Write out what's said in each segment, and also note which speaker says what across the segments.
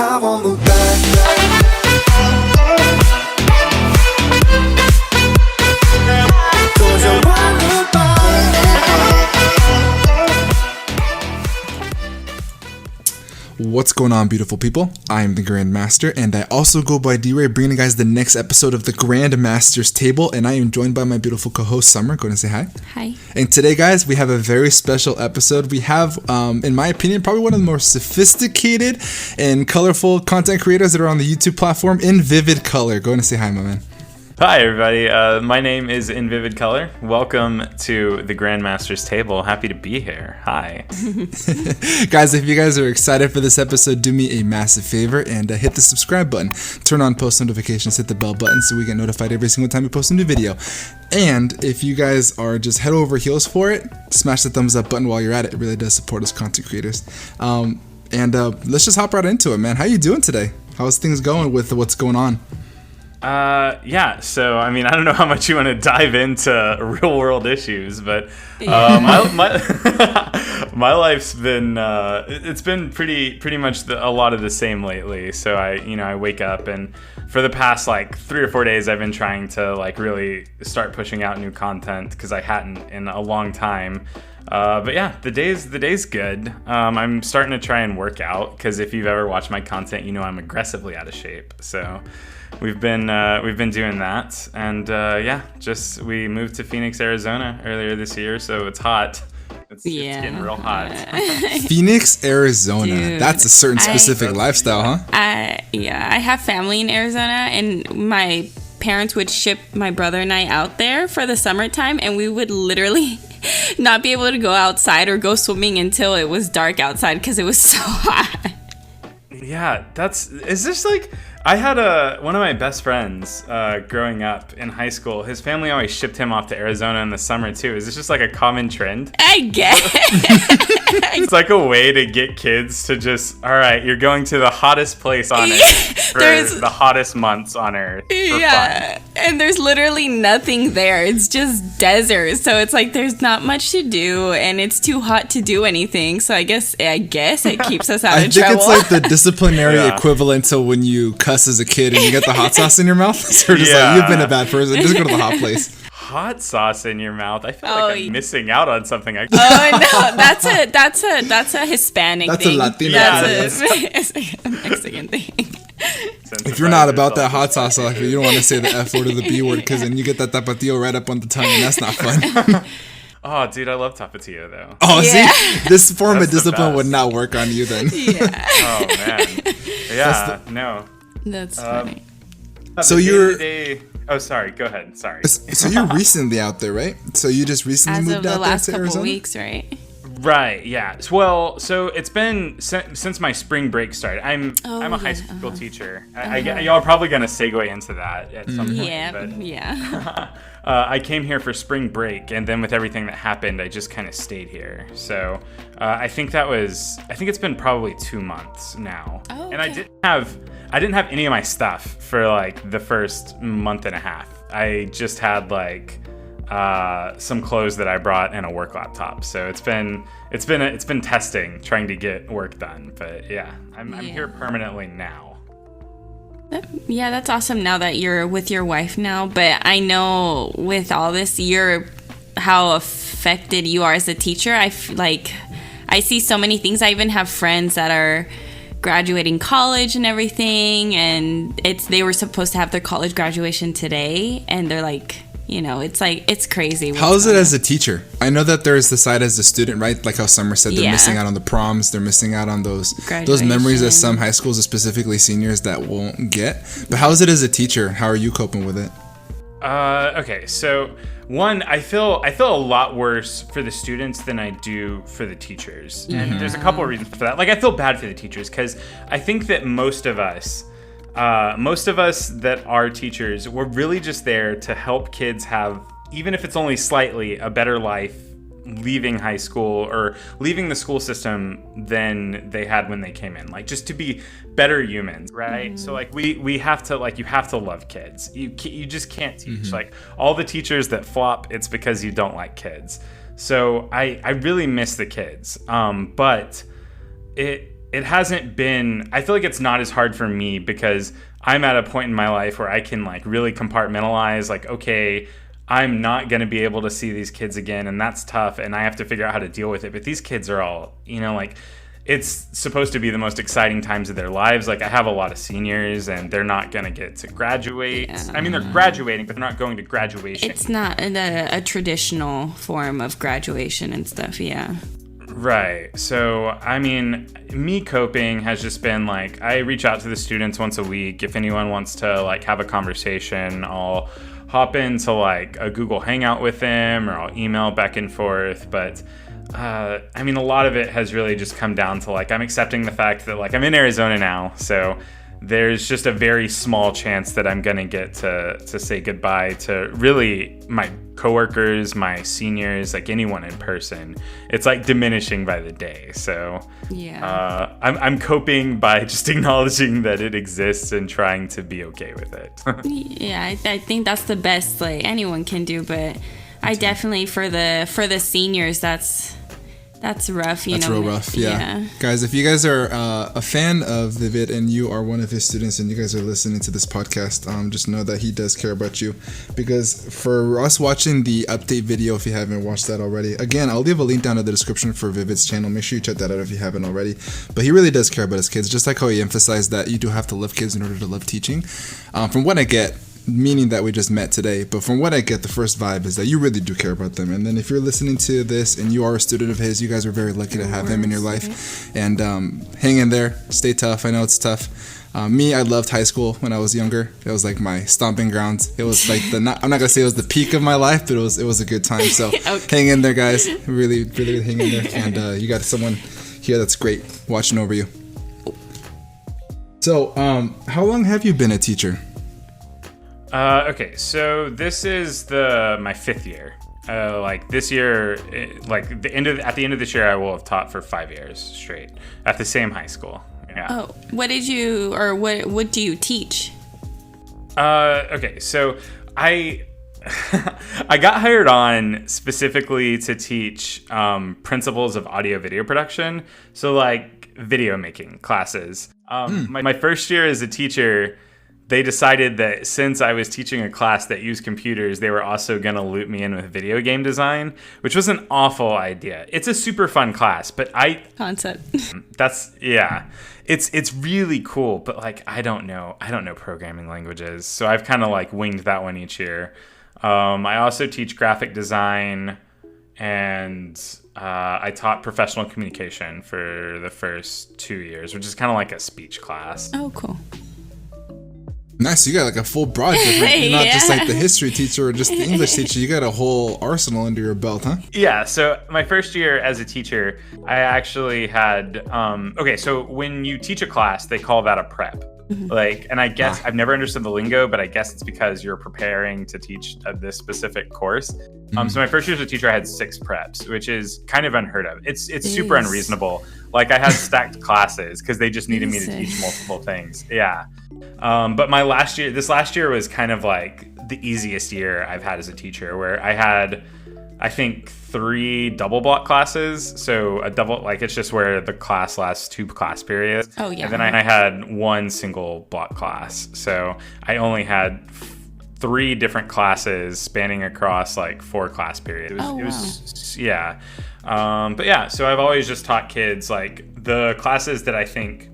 Speaker 1: I won't look back. Cause I won't look back.
Speaker 2: What's going on, beautiful people? I am the Grandmaster, and I also go by D-Ray, bringing you guys the next episode of the Grandmaster's Table, and I am joined by my beautiful co-host, Summer. Go ahead and say hi.
Speaker 3: Hi.
Speaker 2: And today, guys, we have a very special episode. We have, in my opinion, probably one of the more sophisticated and colorful content creators that are on the YouTube platform, In Vivid Color. Go ahead and say hi, my man.
Speaker 4: Hi, everybody. My name is In Vivid Color. Welcome to the Grandmaster's Table. Happy to be here. Hi.
Speaker 2: Guys, if you guys are excited for this episode, do me a massive favor and hit the subscribe button. Turn on post notifications, hit the bell button so we get notified every single time we post a new video. And if you guys are just head over heels for it, smash the thumbs up button while you're at it. It really does support us content creators. Let's just hop right into it, man. How you doing today? How's things going with what's going on?
Speaker 4: So, I mean, I don't know how much you want to dive into real world issues, but my life's been, it's been pretty much a lot of the same lately. So I wake up, and for the past like 3 or 4 days, I've been trying to like really start pushing out new content because I hadn't in a long time. But yeah, the day's good. I'm starting to try and work out because if you've ever watched my content, you know I'm aggressively out of shape. So we've been doing that, and we moved to Phoenix, Arizona earlier this year, so it's hot. It's getting real hot.
Speaker 2: Phoenix, Arizona.
Speaker 3: Dude,
Speaker 2: that's a certain specific lifestyle, huh?
Speaker 3: I have family in Arizona, and my parents would ship my brother and I out there for the summertime, and we would literally not be able to go outside or go swimming until it was dark outside because it was so hot.
Speaker 4: Yeah, is this like, I had one of my best friends growing up in high school. His family always shipped him off to Arizona in the summer too. Is this just like a common trend?
Speaker 3: I guess.
Speaker 4: It's like a way to get kids to just, all right, you're going to the hottest place on earth for the hottest months on earth.
Speaker 3: Yeah, fun. And there's literally nothing there. It's just desert. So it's like there's not much to do, and it's too hot to do anything. So I guess it keeps us out of trouble.
Speaker 2: I think it's like the disciplinary equivalent to when you cuss as a kid and you get the hot sauce in your mouth. So just like, you've been a bad person. Just go to the hot place.
Speaker 4: Hot sauce in your mouth. I feel like I'm missing out on something.
Speaker 3: Oh no, that's a Hispanic thing.
Speaker 2: That's a Latino
Speaker 3: thing. That's a Mexican thing.
Speaker 2: If you're not about that hot sauce, you don't want to say the F word or the B word, because then you get that tapatio right up on the tongue, and that's not fun.
Speaker 4: Oh, dude, I love tapatio though.
Speaker 2: Oh, yeah. See, this form of discipline would not work on you then.
Speaker 3: Yeah.
Speaker 4: Oh man. Yeah. No.
Speaker 3: That's funny.
Speaker 2: So you're.
Speaker 4: Oh, sorry. Go ahead. Sorry.
Speaker 2: So you're recently out there, right? So you just recently moved out there to Arizona?
Speaker 3: As of the last couple weeks, right?
Speaker 4: Right. Yeah. Well, so it's been since my spring break started. I'm a high school teacher. Y'all are probably gonna segue into that at some point.
Speaker 3: Yeah.
Speaker 4: I came here for spring break, and then with everything that happened, I just kind of stayed here. So I think it's been probably 2 months now.
Speaker 3: Oh, okay.
Speaker 4: And I didn't have any of my stuff for like the first month and a half. I just had like some clothes that I brought and a work laptop. So it's been testing, trying to get work done. But yeah, I'm here permanently now.
Speaker 3: Yeah, that's awesome now that you're with your wife now. But I know with all this, how affected you are as a teacher. I see so many things. I even have friends that are graduating college and everything, and they were supposed to have their college graduation today, and they're like, it's crazy.
Speaker 2: How is it as a teacher? I know that there is the side as a student, right? Like how Summer said, they're missing out on the proms, they're missing out on those memories that some high schools, specifically seniors, that won't get. But how is it as a teacher? How are you coping with it?
Speaker 4: Okay, so one, I feel a lot worse for the students than I do for the teachers, and there's a couple of reasons for that. Like, I feel bad for the teachers because I think that most of us that are teachers, we're really just there to help kids have, even if it's only slightly, a better life leaving high school or leaving the school system than they had when they came in, like just to be better humans, right? So like we have to, like, you have to love kids. You just can't teach. Like all the teachers that flop, it's because you don't like kids. So I really miss the kids, but it hasn't been, I feel like it's not as hard for me because I'm at a point in my life where I can like really compartmentalize, like, okay, I'm not going to be able to see these kids again, and that's tough, and I have to figure out how to deal with it. But these kids are all, like, it's supposed to be the most exciting times of their lives. Like, I have a lot of seniors, and they're not going to get to graduate.
Speaker 3: Yeah.
Speaker 4: I mean, they're graduating, but they're not going to graduation.
Speaker 3: It's not a traditional form of graduation and stuff, yeah.
Speaker 4: Right. So, I mean, me coping has just been like, I reach out to the students once a week. If anyone wants to, like, have a conversation, I'll hop into like a Google Hangout with them, or I'll email back and forth. But I mean, a lot of it has really just come down to like, I'm accepting the fact that like I'm in Arizona now, so there's just a very small chance that I'm gonna get to say goodbye to really my coworkers, my seniors, like anyone in person. It's like diminishing by the day. So
Speaker 3: yeah,
Speaker 4: I'm coping by just acknowledging that it exists and trying to be okay with it.
Speaker 3: Yeah, I think that's the best like anyone can do. But I definitely for the seniors, that's rough.
Speaker 2: That's real rough. Yeah. Guys, if you guys are a fan of Vivid and you are one of his students and you guys are listening to this podcast, just know that he does care about you. Because for us watching the update video, if you haven't watched that already, again, I'll leave a link down in the description for Vivid's channel. Make sure you check that out if you haven't already. But he really does care about his kids, just like how he emphasized that you do have to love kids in order to love teaching. From what I get, meaning that we just met today, but from what I get, the first vibe is that you really do care about them. And then if you're listening to this and you are a student of his, you guys are very lucky to have him in your life. And hang in there, stay tough. I know it's tough. Me, I loved high school when I was younger. It was like my stomping grounds. It was like I'm not gonna say it was the peak of my life, but it was a good time. So
Speaker 3: Okay.
Speaker 2: Hang in there, guys. Really, really hang in there. And you got someone here that's great watching over you. So, how long have you been a teacher?
Speaker 4: Okay, so this is my 5th year. Like this year, like at the end of this year, I will have taught for 5 years straight at the same high school. Yeah.
Speaker 3: Oh, what do you teach?
Speaker 4: Okay, so I got hired on specifically to teach principles of audio video production. So like video making classes. My first year as a teacher, they decided that since I was teaching a class that used computers, they were also going to loop me in with video game design, which was an awful idea. It's a super fun class, but
Speaker 3: Concept.
Speaker 4: It's really cool, but like I don't know programming languages, so I've kind of like winged that one each year. I also teach graphic design, and I taught professional communication for the first 2 years, which is kind of like a speech class.
Speaker 3: Oh, cool.
Speaker 2: Nice, you got like a full broad different. You're not just
Speaker 3: Yeah.
Speaker 2: like the history teacher or just the English teacher. You got a whole arsenal under your belt, huh?
Speaker 4: Yeah, so my first year as a teacher, I actually had, so when you teach a class, they call that a prep. Like, and I guess I've never understood the lingo, but I guess it's because you're preparing to teach this specific course. So my first year as a teacher, I had 6 preps, which is kind of unheard of. It's super unreasonable. Like I had stacked classes because they just needed me to teach multiple things. Yeah. But this last year was kind of like the easiest year I've had as a teacher, where I had, I think, 3 double block classes. So a double, like it's just where the class lasts 2 class periods.
Speaker 3: Oh, yeah.
Speaker 4: And then I had 1 single block class. So I only had 3 different classes spanning across like 4 class periods. Yeah. But yeah, so I've always just taught kids like the classes that I think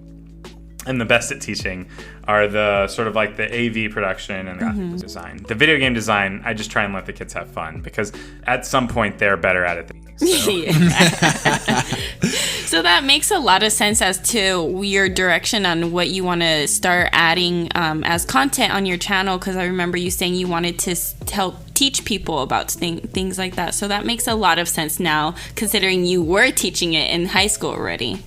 Speaker 4: I'm the best at teaching are the sort of like the AV production and graphic design. The video game design, I just try and let the kids have fun because at some point they're better at it than me. So.
Speaker 3: So that makes a lot of sense as to your direction on what you want to start adding as content on your channel, because I remember you saying you wanted to help teach people about things like that. So that makes a lot of sense now, considering you were teaching it in high school already.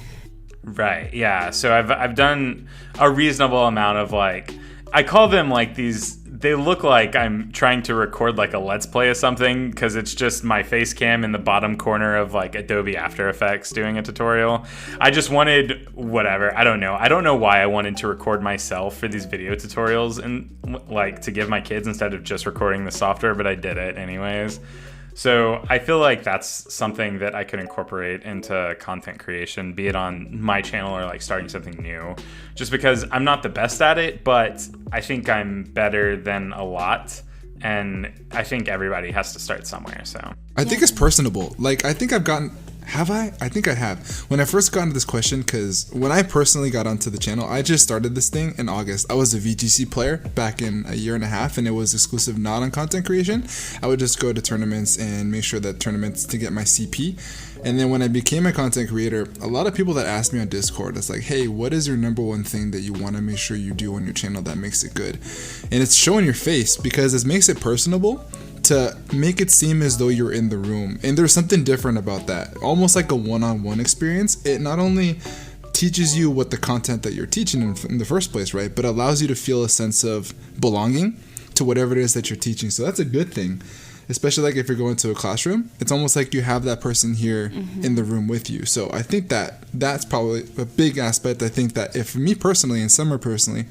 Speaker 4: Right, yeah. So I've done a reasonable amount of like, I call them like these, they look like I'm trying to record like a Let's Play of something, because it's just my face cam in the bottom corner of like Adobe After Effects doing a tutorial. I just wanted whatever, I don't know why I wanted to record myself for these video tutorials and like to give my kids instead of just recording the software, but I did it anyways. So I feel like that's something that I could incorporate into content creation, be it on my channel or like starting something new, just because I'm not the best at it, but I think I'm better than a lot. And I think everybody has to start somewhere. So
Speaker 2: I think it's personable. Like, I think I've gotten. Have I? I think I have. When I first got into this question, because when I personally got onto the channel, I just started this thing in August. I was a VGC player back in a year and a half, and it was exclusive, not on content creation. I would just go to tournaments and make sure that tournaments to get my CP. And then when I became a content creator, a lot of people that asked me on Discord, it's like, hey, what is your number one thing that you want to make sure you do on your channel that makes it good? And it's showing your face, because it makes it personable to make it seem as though you're in the room. And there's something different about that, almost like a one-on-one experience. It not only teaches you what the content that you're teaching in the first place, right, but allows you to feel a sense of belonging to whatever it is that you're teaching. So that's a good thing, especially like if you're going to a classroom. It's almost like you have that person here in the room with you. So I think that that's probably a big aspect. I think that if me personally and Summer personally,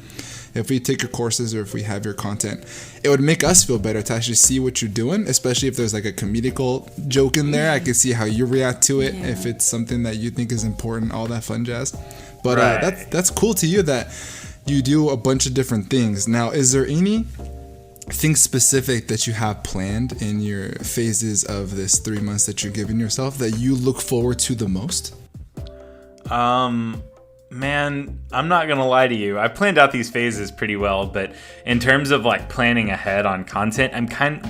Speaker 2: if we take your courses or if we have your content, it would make us feel better to actually see what you're doing, especially if there's like a comedical joke in there. I can see how you react to it, if it's something that you think is important, all that fun jazz. But that's cool to you that you do a bunch of different things. Now, is there anything specific that you have planned in your phases of this 3 months that you're giving yourself that you look forward to the most?
Speaker 4: Man, I'm not gonna lie to you. I planned out these phases pretty well, but in terms of like planning ahead on content,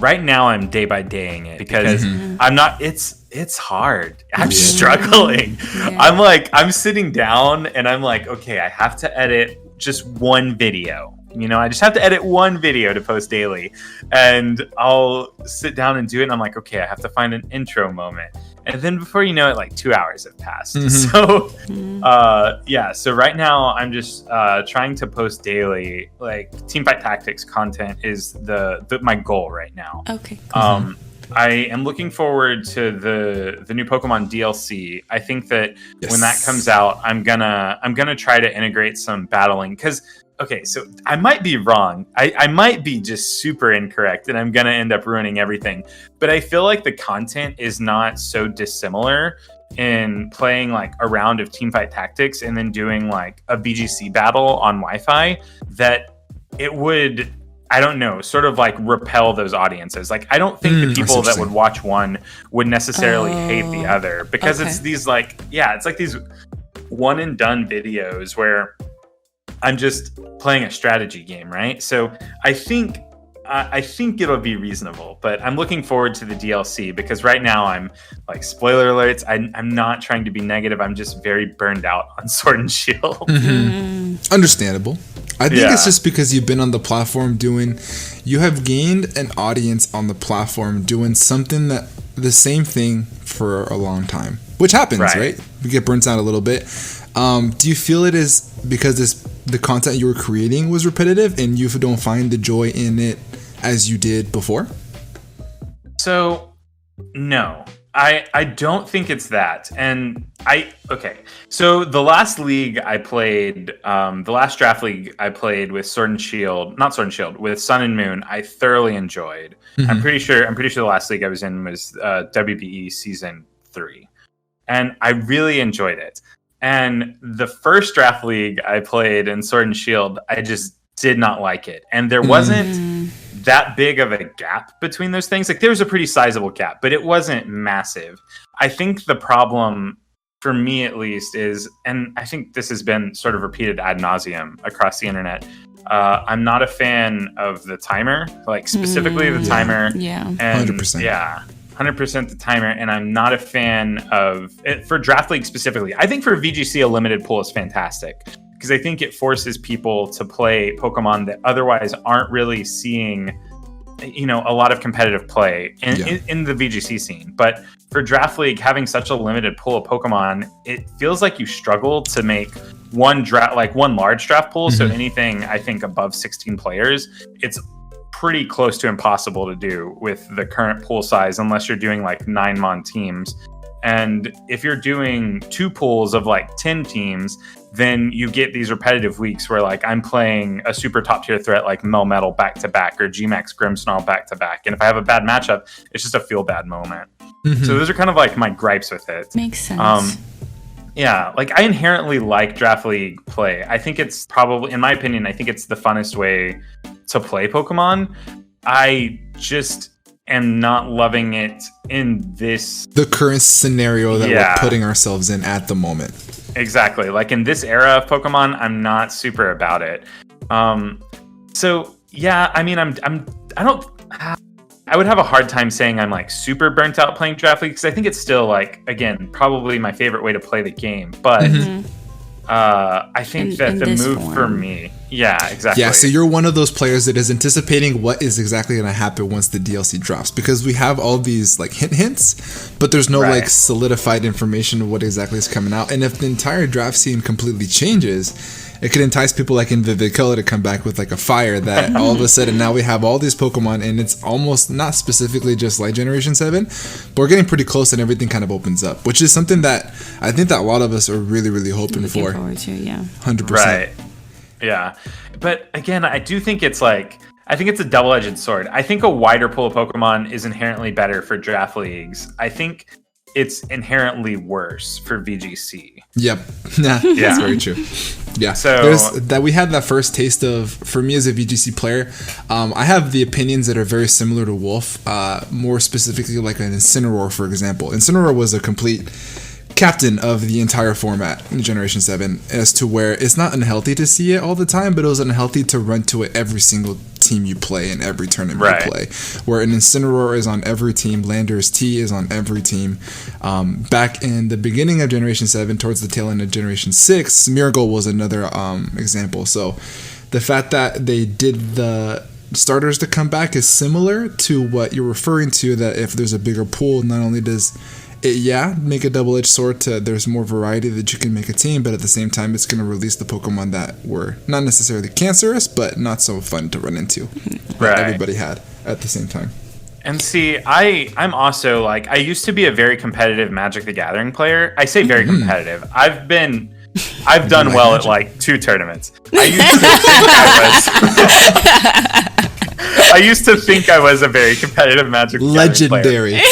Speaker 4: right now I'm day by daying it, because I'm not. It's hard. I'm struggling. I'm sitting down and I'm like, okay, I have to edit just one video. I just have to edit one video to post daily, and I'll sit down and do it. And I'm like, okay, I have to find an intro moment. And then before you know it, like 2 hours have passed. So, so right now I'm just trying to post daily. Like Teamfight Tactics content is my goal right now.
Speaker 3: Okay.
Speaker 4: I am looking forward to the new Pokemon DLC. I think that when that comes out, I'm gonna try to integrate some battling, because okay, so I might be wrong. I might be just super incorrect, and I'm gonna end up ruining everything. But I feel like the content is not so dissimilar in playing like a round of Teamfight Tactics and then doing like a VGC battle on Wi-Fi, that it would, I don't know, sort of like repel those audiences. Like, I don't think the people that would watch one would necessarily hate the other, because it's these like, it's like these one and done videos where I'm just playing a strategy game, right? So I think it'll be reasonable, but I'm looking forward to the DLC, because right now I'm like, spoiler alerts, I'm not trying to be negative. I'm just very burned out on Sword and Shield.
Speaker 2: Understandable. I think it's just because you've been on the platform you have gained an audience on the platform doing something the same thing for a long time, which happens, right? We get burnt out a little bit. Do you feel it is because the content you were creating was repetitive and you don't find the joy in it as you did before?
Speaker 4: So, no. I don't think it's that. And so the last league I played, the last draft league I played with with Sun and Moon, I thoroughly enjoyed. I'm pretty sure the last league I was in was WBE season 3. And I really enjoyed it. And the first draft league I played in Sword and Shield, I just did not like it. And there wasn't that big of a gap between those things. Like, there was a pretty sizable gap, but it wasn't massive. I think the problem, for me at least, is, and I think this has been sort of repeated ad nauseum across the internet, I'm not a fan of the timer, like specifically the timer. Yeah. And
Speaker 2: 100%.
Speaker 4: Yeah. 100% the timer, and I'm not a fan of it for draft league specifically. I think for VGC, a limited pool is fantastic, because I think it forces people to play Pokemon that otherwise aren't really seeing, a lot of competitive play in the VGC scene. But for draft league, having such a limited pool of Pokemon, it feels like you struggle to make one large draft pool. So anything, I think, above 16 players, it's pretty close to impossible to do with the current pool size, unless you're doing like 9-mon teams. And if you're doing 2 pools of like 10 teams, then you get these repetitive weeks where like I'm playing a super top tier threat like Melmetal back to back or Gmax Grimmsnarl back to back. And if I have a bad matchup, it's just a feel bad moment. So those are kind of like my gripes with it.
Speaker 3: Makes sense.
Speaker 4: Yeah, like I inherently like Draft League play. I think it's probably, in my opinion, I think it's the funnest way to play Pokemon. I just am not loving it in
Speaker 2: the current scenario that we're putting ourselves in at the moment.
Speaker 4: Exactly. Like in this era of Pokemon, I'm not super about it. So yeah, I mean, I would have a hard time saying I'm like super burnt out playing Draft League because I think it's still like, again, probably my favorite way to play the game. But I think that the move for me, yeah, exactly.
Speaker 2: Yeah, so you're one of those players that is anticipating what is exactly going to happen once the DLC drops, because we have all these like hints, but there's no like solidified information of what exactly is coming out. And if the entire draft scene completely changes, it could entice people like in Vivid Color to come back with like a fire that all of a sudden now we have all these Pokemon, and it's almost not specifically just like Generation 7, but we're getting pretty close and everything kind of opens up, which is something that I think that a lot of us are really, really hoping
Speaker 3: Looking
Speaker 2: for.
Speaker 3: forward to, yeah.
Speaker 2: 100%.
Speaker 4: Right. Yeah. But again, I do think it's like, I think it's a double-edged sword. I think a wider pool of Pokemon is inherently better for draft leagues. I think it's inherently worse for VGC.
Speaker 2: Yep. That's very true. Yeah.
Speaker 4: So
Speaker 2: we had that first taste of, for me as a VGC player, I have the opinions that are very similar to Wolf, more specifically like an Incineroar, for example. Incineroar was a complete captain of the entire format in Generation 7, as to where it's not unhealthy to see it all the time, but it was unhealthy to run to it every single team you play in every tournament you play. Where an Incineroar is on every team, Landorus T is on every team. Back in the beginning of Generation 7, towards the tail end of Generation 6, Smeargle was another example. So the fact that they did the starters to come back is similar to what you're referring to, that if there's a bigger pool, not only does it, make a double-edged sword to there's more variety that you can make a team, but at the same time it's going to release the Pokemon that were not necessarily cancerous, but not so fun to run into that everybody had at the same time.
Speaker 4: And see, I'm also like, I used to be a very competitive Magic the Gathering player. I say very competitive. I've done well at like 2 tournaments. I used to think I was a very competitive Magic the Gathering
Speaker 2: legendary
Speaker 4: player.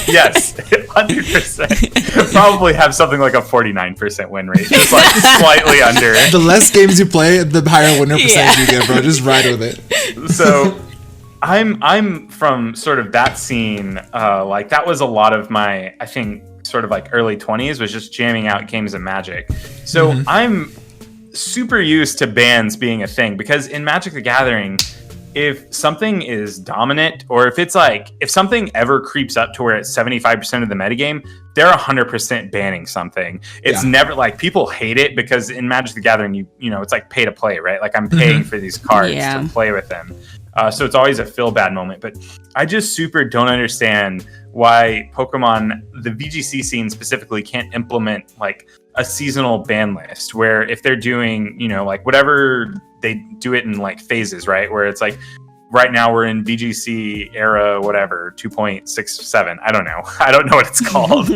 Speaker 4: Yes, 100%. Probably have something like a 49% win rate, just like slightly under.
Speaker 2: The less games you play, the higher winner percentage you get, bro. Just ride with it.
Speaker 4: So I'm from sort of that scene. Like that was a lot of my, I think, sort of like early 20s was just jamming out games of Magic. So I'm super used to bans being a thing, because in Magic the Gathering, if something is dominant, or if it's like, if something ever creeps up to where it's 75% of the metagame, they're 100% banning something. It's never like, people hate it because in Magic the Gathering, you know, it's like pay to play, right? Like I'm paying for these cards to play with them. So it's always a feel bad moment. But I just super don't understand why Pokemon, the VGC scene specifically, can't implement like a seasonal ban list where if they're doing, you know, like whatever, they do it in like phases, right? Where it's like, right now we're in VGC era, whatever, 2.67. I don't know what it's called.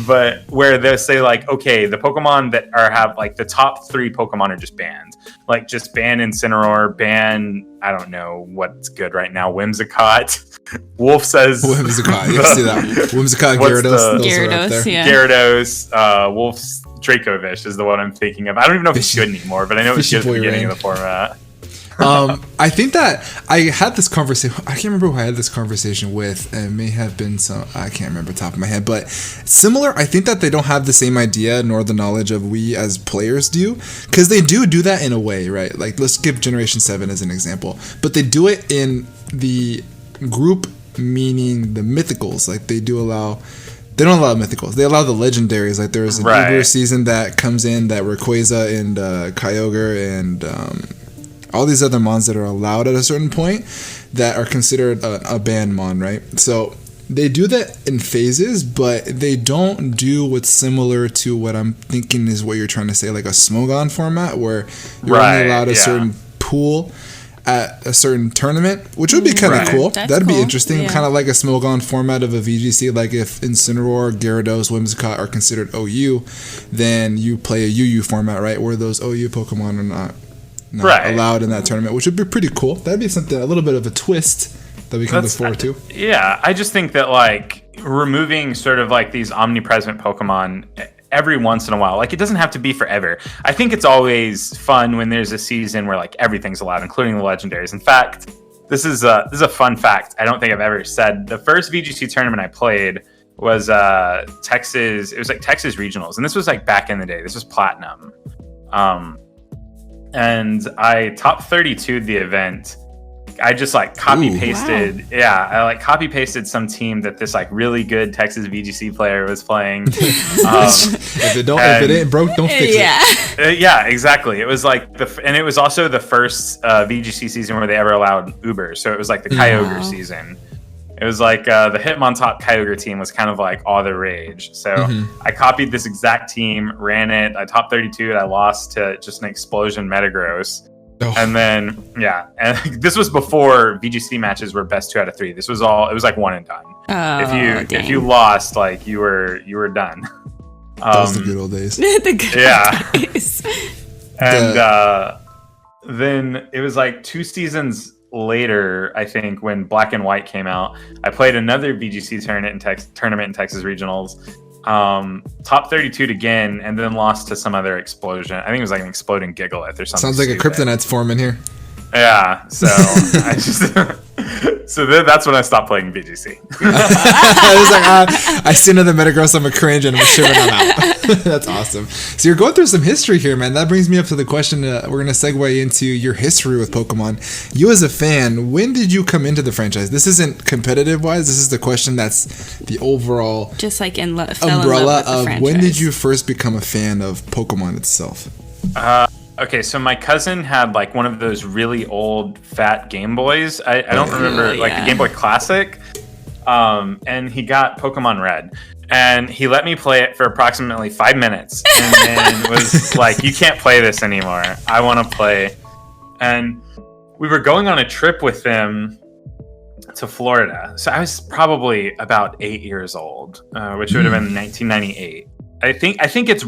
Speaker 4: But where they say like, okay, the Pokemon that have like the top 3 Pokemon are just banned. Like just ban Incineroar, ban, I don't know what's good right now, Whimsicott. Wolf says
Speaker 2: Whimsicott, you see that. Whimsicott, Gyarados,
Speaker 4: Gyarados, Wolf's Dracovish is the one I'm thinking of. I don't even know if it's good anymore, but I know it's good at the beginning of the format.
Speaker 2: I think that I had this conversation. I can't remember who I had this conversation with. It may have been some. I can't remember top of my head, but similar. I think that they don't have the same idea nor the knowledge of we as players do, because they do that in a way, right? Like let's give Generation 7 as an example, but they do it in the group, meaning the mythicals. Like they don't allow mythicals. They allow the legendaries. Like there's an Uber season that comes in that Rayquaza and Kyogre and all these other mons that are allowed at a certain point that are considered a banned mon, right? So they do that in phases, but they don't do what's similar to what I'm thinking is what you're trying to say, like a Smogon format where you're only allowed a certain pool at a certain tournament, which would be kind of
Speaker 4: Right.
Speaker 2: cool.
Speaker 3: That's
Speaker 2: That'd be
Speaker 3: cool.
Speaker 2: interesting.
Speaker 3: Yeah.
Speaker 2: Kind of like a Smogon format of a VGC. Like if Incineroar, Gyarados, Whimsicott are considered OU, then you play a UU format, right? Where those OU Pokemon are not
Speaker 4: Right.
Speaker 2: allowed in that tournament, which would be pretty cool. That'd be something, a little bit of a twist that we can look forward to.
Speaker 4: Yeah, I just think that like removing sort of like these omnipresent Pokemon every once in a while, like it doesn't have to be forever. I think it's always fun when there's a season where like everything's allowed, including the legendaries. In fact, this is a fun fact I don't think I've ever said. The first VGC tournament I played was Texas. It was like Texas Regionals, and this was like back in the day. This was Platinum, and I top 32'd the event. I just like copy pasted. Yeah, I like copy pasted some team that this like really good Texas VGC player was playing.
Speaker 2: If it ain't broke, don't fix it.
Speaker 4: Yeah, exactly. It was like and it was also the first VGC season where they ever allowed Uber. So it was like the Kyogre season. It was like the Hitmontop Kyogre team was kind of like all the rage. So I copied this exact team, ran it. I top 32'd. I lost to just an explosion Metagross.
Speaker 2: Oh.
Speaker 4: And then, yeah, and this was before VGC matches were best 2 out of 3. This was all, it was like one and done. If you lost, like you were done.
Speaker 2: That was the good old days.
Speaker 3: The good
Speaker 4: Yeah.
Speaker 3: days.
Speaker 4: And then it was like 2 seasons later, I think, when Black and White came out, I played another VGC tournament in Texas Regionals. Top 32'd again, and then lost to some other explosion. I think it was like an exploding Gigalith or something.
Speaker 2: Sounds like a
Speaker 4: stupid.
Speaker 2: Kryptonite's forming here.
Speaker 4: Yeah, so I just so then that's when I stopped playing VGC.
Speaker 2: I was like, I see another Metagross, I'm a cringe, and I'm shivering, I'm out. That's awesome. So you're going through some history here, man. That brings me up to the question. We're going to segue into your history with Pokemon. You as a fan, when did you come into the franchise? This isn't competitive-wise. This is the question that's the overall
Speaker 3: Just like fell in love
Speaker 2: umbrella
Speaker 3: with the
Speaker 2: of
Speaker 3: franchise.
Speaker 2: when did you first become a fan of Pokemon itself?
Speaker 4: Okay, so my cousin had like one of those really old fat Game Boys. I don't remember, like the Game Boy Classic. And he got Pokemon Red. And he let me play it for approximately 5 minutes. And then was like, you can't play this anymore. I want to play. And we were going on a trip with them to Florida. So I was probably about 8 years old, which would have been 1998. I think it's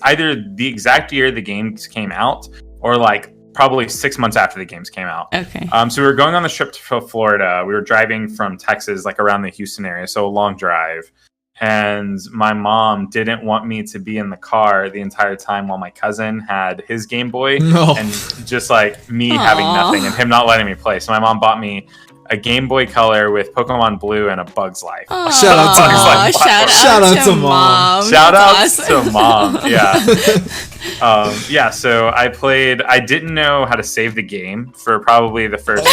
Speaker 4: either the exact year the games came out or like probably 6 months after the games came out.
Speaker 3: Okay.
Speaker 4: So we were going on this trip to Florida. We were driving from Texas, like around the Houston area, so a long drive. And my mom didn't want me to be in the car the entire time while my cousin had his Game Boy.
Speaker 2: No.
Speaker 4: And just like me having nothing and him not letting me play. So my mom bought me a Game Boy Color with Pokemon Blue and a Bug's Life.
Speaker 2: Shout out to
Speaker 4: Bugs
Speaker 2: mom.
Speaker 4: Life platform.
Speaker 2: Shout out to mom.
Speaker 4: Shout out
Speaker 3: That's awesome.
Speaker 4: to mom. Yeah. Yeah, so I didn't know how to save the game for probably the first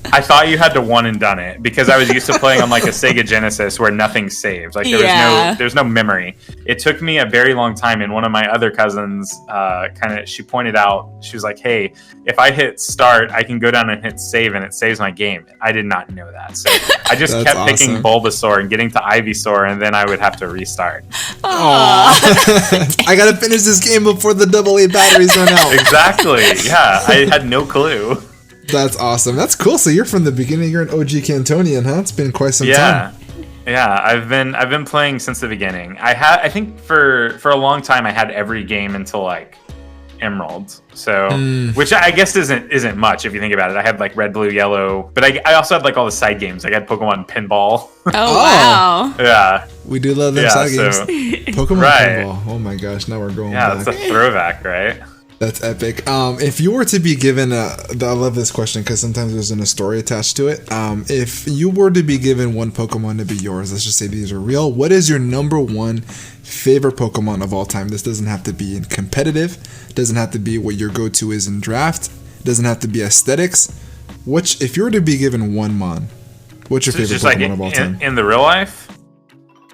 Speaker 4: I thought you had to one and done it because I was used to playing on like a Sega Genesis where nothing saved. Like there's no memory. It took me a very long time, and one of my other cousins she pointed out, she was like, hey, if I hit start, I can go down and hit save and it saves my game. I did not know that. So I just
Speaker 2: That's
Speaker 4: kept picking
Speaker 2: awesome.
Speaker 4: Bulbasaur and getting to Ivysaur, and then I would have to restart.
Speaker 2: I gotta finish this game before the AA batteries run out.
Speaker 4: Exactly. Yeah, I had no clue.
Speaker 2: That's awesome. That's cool. So you're from the beginning. You're an OG Cantonian, huh? It's been quite some time.
Speaker 4: Yeah. I've been playing since the beginning. I think for a long time I had every game until like Emerald. So which I guess isn't much if you think about it. I had like Red, Blue, Yellow, but I also had like all the side games. I had Pokemon Pinball.
Speaker 3: Oh, wow.
Speaker 4: Yeah.
Speaker 2: We do love them
Speaker 4: Yeah,
Speaker 2: side
Speaker 4: so-
Speaker 2: games. Pokemon
Speaker 4: Right.
Speaker 2: Pinball. Oh my gosh, now we're going
Speaker 4: Yeah,
Speaker 2: back.
Speaker 4: that's a throwback, right?
Speaker 2: That's epic. If you were to be given I love this question because sometimes there's a story attached to it. If you were to be given one Pokemon to be yours, let's just say these are real. What is your number one favorite Pokemon of all time? This doesn't have to be in competitive. Doesn't have to be what your go-to is in draft. Doesn't have to be aesthetics. If you were to be given one Mon, what's your
Speaker 4: So
Speaker 2: favorite
Speaker 4: just
Speaker 2: Pokemon
Speaker 4: like
Speaker 2: of all time?
Speaker 4: in the real life.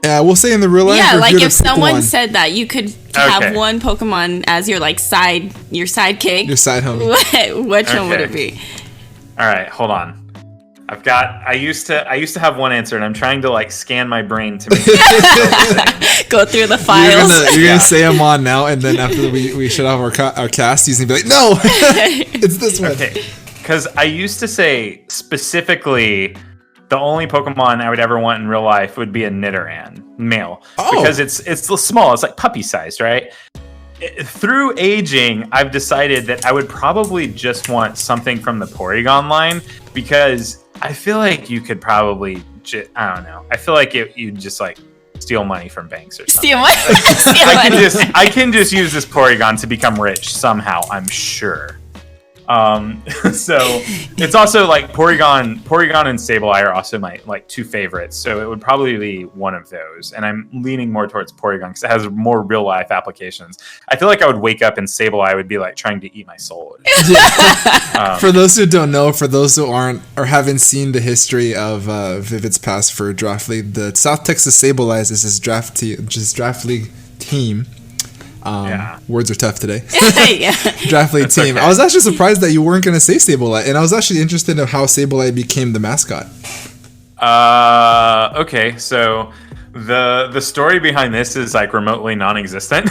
Speaker 2: We'll say in the real life.
Speaker 3: Yeah,
Speaker 2: or
Speaker 3: like
Speaker 2: you were
Speaker 3: if
Speaker 2: to pick
Speaker 3: someone
Speaker 2: one,
Speaker 3: said that you could have
Speaker 4: Okay.
Speaker 3: one Pokemon as your like your sidekick,
Speaker 2: your side homie.
Speaker 3: which one would it
Speaker 4: Okay.
Speaker 3: be?
Speaker 4: All right, hold on. I used to have one answer, and I'm trying to like scan my brain to make it
Speaker 3: Go through the
Speaker 2: You're
Speaker 3: files.
Speaker 2: gonna say them on now, and then after we shut off our cast, he's gonna be like, no, it's this one.
Speaker 4: okay. Because I used to say specifically, the only Pokemon I would ever want in real life would be a Nidoran, male, because it's small, it's like puppy sized, right? Through aging, I've decided that I would probably just want something from the Porygon line, because I feel like you could probably, I don't know. I feel like you'd just like steal money from banks or something.
Speaker 3: Steal money.
Speaker 4: I can just use this Porygon to become rich somehow, I'm sure. So it's also like Porygon and Sableye are also my like two favorites. So it would probably be one of those. And I'm leaning more towards Porygon because it has more real life applications. I feel like I would wake up and Sableye would be like trying to eat my soul.
Speaker 2: For those who don't know, for those who aren't or haven't seen the history of Vivid's past for Draft League, the South Texas Sableyes is his draft league team. Words are tough today.
Speaker 3: Yeah.
Speaker 2: Draft League team.
Speaker 4: okay.
Speaker 2: I was actually surprised that you weren't going to say Sableye, and I was actually interested in how Sableye became the mascot.
Speaker 4: Okay, so the story behind this is like remotely non-existent.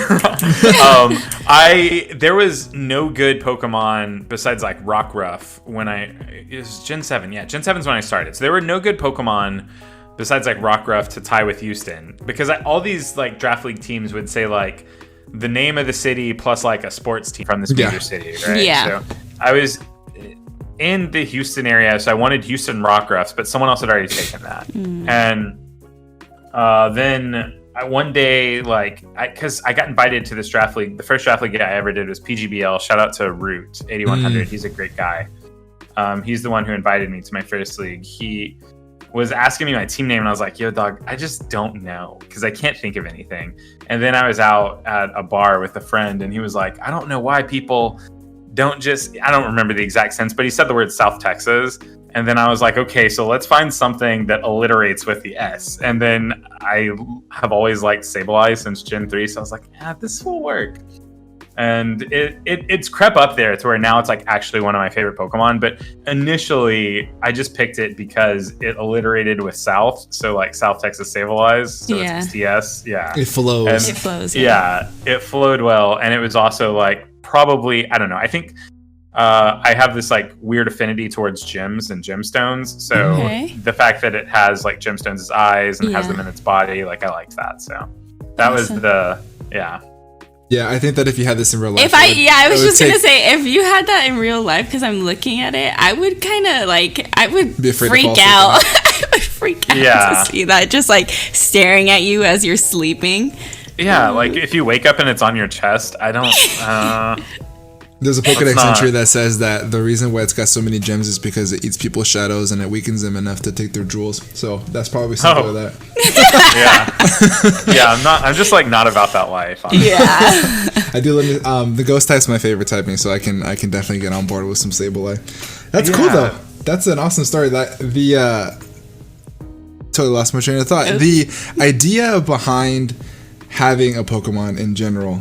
Speaker 4: There was no good Pokemon besides like Rockruff when it was Gen 7. Yeah, Gen 7 is when I started. So there were no good Pokemon besides like Rockruff to tie with Houston, because all these like Draft League teams would say like the name of the city plus like a sports team from this major city, right?
Speaker 3: Yeah.
Speaker 4: So I was in the Houston area, so I wanted Houston Rockruffs, but someone else had already taken that. And then one day, like, because I got invited to this draft league. The first draft league I ever did was PGBL. Shout out to Root 8100. He's a great guy. He's the one who invited me to my first league. He was asking me my team name, and I was like, yo, dog, I just don't know, because I can't think of anything. And then I was out at a bar with a friend, and he was like, I don't know why people don't just, I don't remember the exact sense, but he said the word South Texas. And then I was like, okay, so let's find something that alliterates with the S. And then I have always liked Sableye since Gen 3, so I was like, yeah, this will work. And it's crept up there to where now it's like actually one of my favorite Pokemon. But initially, I just picked it because it alliterated with South, so like South Texas Sableye, so it's TS. Yeah,
Speaker 2: It flows.
Speaker 3: It flows.
Speaker 4: yeah, it flowed well, and it was also like probably, I don't know, I think I have this like weird affinity towards gems and gemstones, so the fact that it has like gemstones as eyes and has them in its body, like I liked that. So that was
Speaker 2: Yeah, I think that if you had this in real life,
Speaker 3: I was just gonna say, if you had that in real life, because I'm looking at it, I would kind of like, I would
Speaker 2: Be afraid to
Speaker 3: freak
Speaker 2: fall asleep
Speaker 3: out.
Speaker 2: at
Speaker 3: I would freak out to see that, just like staring at you as you're sleeping.
Speaker 4: Yeah, like if you wake up and it's on your chest, I don't.
Speaker 2: There's a Pokedex
Speaker 4: not-
Speaker 2: entry that says that the reason why it's got so many gems is because it eats people's shadows and it weakens them enough to take their jewels. So that's probably something
Speaker 4: Oh.
Speaker 2: like that.
Speaker 4: Yeah, I'm just like not about that life. Honestly.
Speaker 3: Yeah.
Speaker 2: I do let the ghost type's my favorite typing, so I can definitely get on board with some Sableye. That's cool
Speaker 4: Yeah.
Speaker 2: though. That's an awesome story. That totally lost my train of thought. The idea behind having a Pokemon in general,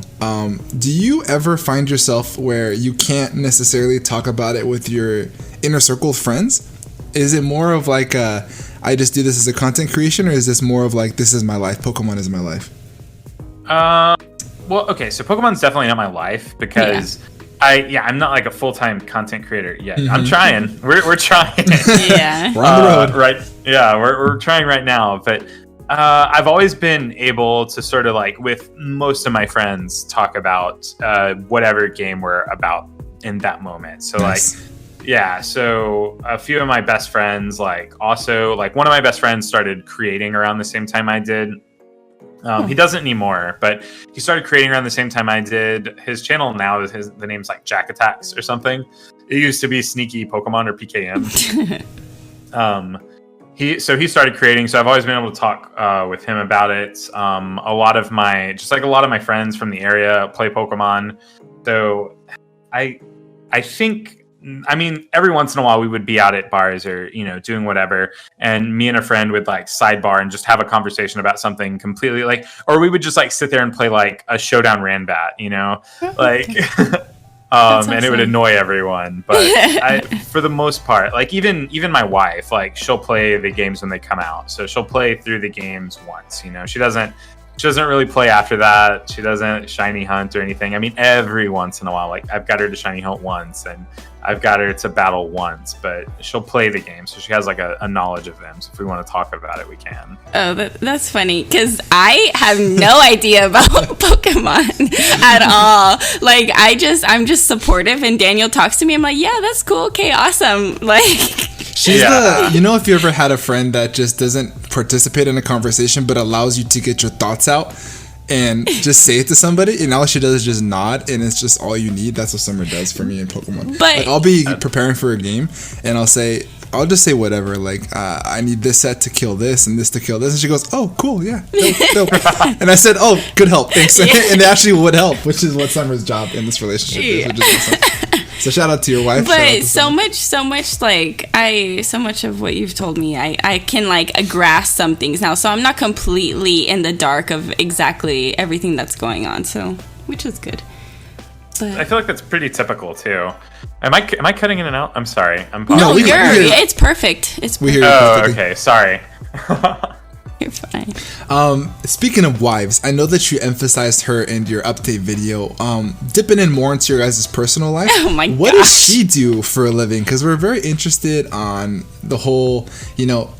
Speaker 2: do you ever find yourself where you can't necessarily talk about it with your inner circle of friends? Is it more of like I just do this as a content creation, or is this more of like, this is my life, Pokemon is my life?
Speaker 4: Well, okay, so Pokemon's definitely not my life because I'm not like a full-time content creator yet. I'm trying. We're trying.
Speaker 3: Yeah.
Speaker 2: We're on the road.
Speaker 4: Right. Yeah, we're trying right now, but I've always been able to sort of like with most of my friends talk about whatever game we're about in that moment. So
Speaker 2: Nice.
Speaker 4: like, so a few of my best friends, like also like one of my best friends started creating around the same time I did. He doesn't anymore, but he started creating around the same time I did. His channel now is the name's like Jack Attacks or something. It used to be Sneaky Pokemon or PKM. He started creating, so I've always been able to talk with him about it. A lot of my friends from the area play Pokemon, so I think, I mean, every once in a while we would be out at bars or, doing whatever. And me and a friend would like sidebar and just have a conversation about something completely like, or we would just like sit there and play like a Showdown Ranbat, like, And it would
Speaker 3: awesome.
Speaker 4: annoy everyone. But for the most part, like even my wife, like she'll play the games when they come out. So she'll play through the games once. You know, she doesn't really play after that. She doesn't shiny hunt or anything. I mean, every once in a while, like I've got her to shiny hunt once, and I've got her to battle once, but she'll play the game, so she has like a knowledge of them. So if we want to talk about it, we can.
Speaker 3: Oh, that's funny because I have no idea about Pokemon at all. Like I'm just supportive, and Daniel talks to me. I'm like, yeah, that's cool. Okay, awesome. Like,
Speaker 2: She's if you ever had a friend that just doesn't participate in a conversation but allows you to get your thoughts out and just say it to somebody, and all she does is just nod, and it's just all you need. That's what Summer does for me in Pokemon.
Speaker 3: But-
Speaker 2: like, I'll be preparing for a game, and I'll just say whatever, like, I need this set to kill this and this to kill this, and she goes, oh, cool, yeah, dope. And I said, oh, good help, thanks. And it actually would help, which is what Summer's job in this relationship is, which is awesome. So shout out to your wife.
Speaker 3: but so much like so much of what you've told me, I can like grasp some things now. So I'm not completely in the dark of exactly everything that's going on. So, which is good. But
Speaker 4: I feel like that's pretty typical too. Am I cutting in and out? I'm sorry. I'm
Speaker 2: No,
Speaker 3: no,
Speaker 2: we hear you.
Speaker 3: it's perfect. It's
Speaker 2: We hear
Speaker 3: perfect.
Speaker 2: you
Speaker 4: Oh,
Speaker 2: perfectly.
Speaker 4: okay. Sorry.
Speaker 3: You're fine.
Speaker 2: Speaking of wives, I know that you emphasized her in your update video. Dipping in more into your guys' personal life.
Speaker 3: Oh my
Speaker 2: What does
Speaker 3: gosh.
Speaker 2: she do for a living? Because we're very interested on the whole,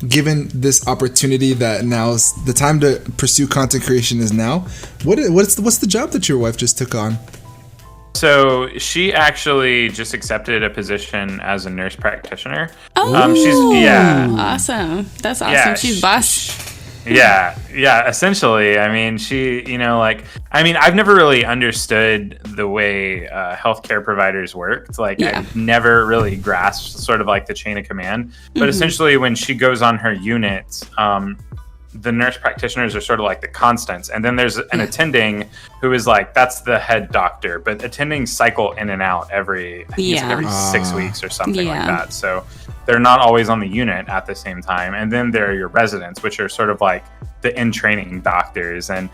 Speaker 2: given this opportunity that now's the time to pursue content creation is now. What's the job that your wife just took on?
Speaker 4: So she actually just accepted a position as a nurse practitioner.
Speaker 3: Oh,
Speaker 4: She's
Speaker 3: awesome. That's awesome.
Speaker 4: Yeah,
Speaker 3: She's boss.
Speaker 4: Yeah, essentially. I mean, I've never really understood the way healthcare providers worked. Like,
Speaker 3: Yeah.
Speaker 4: I've never really grasped sort of like the chain of command. But essentially, when she goes on her unit, the nurse practitioners are sort of like the constants. And then there's an attending who is like, that's the head doctor. But attendings cycle in and out every 6 weeks or something like
Speaker 3: Yeah.
Speaker 4: that. So they're not always on the unit at the same time. And then there are your residents, which are sort of like the in-training doctors. And,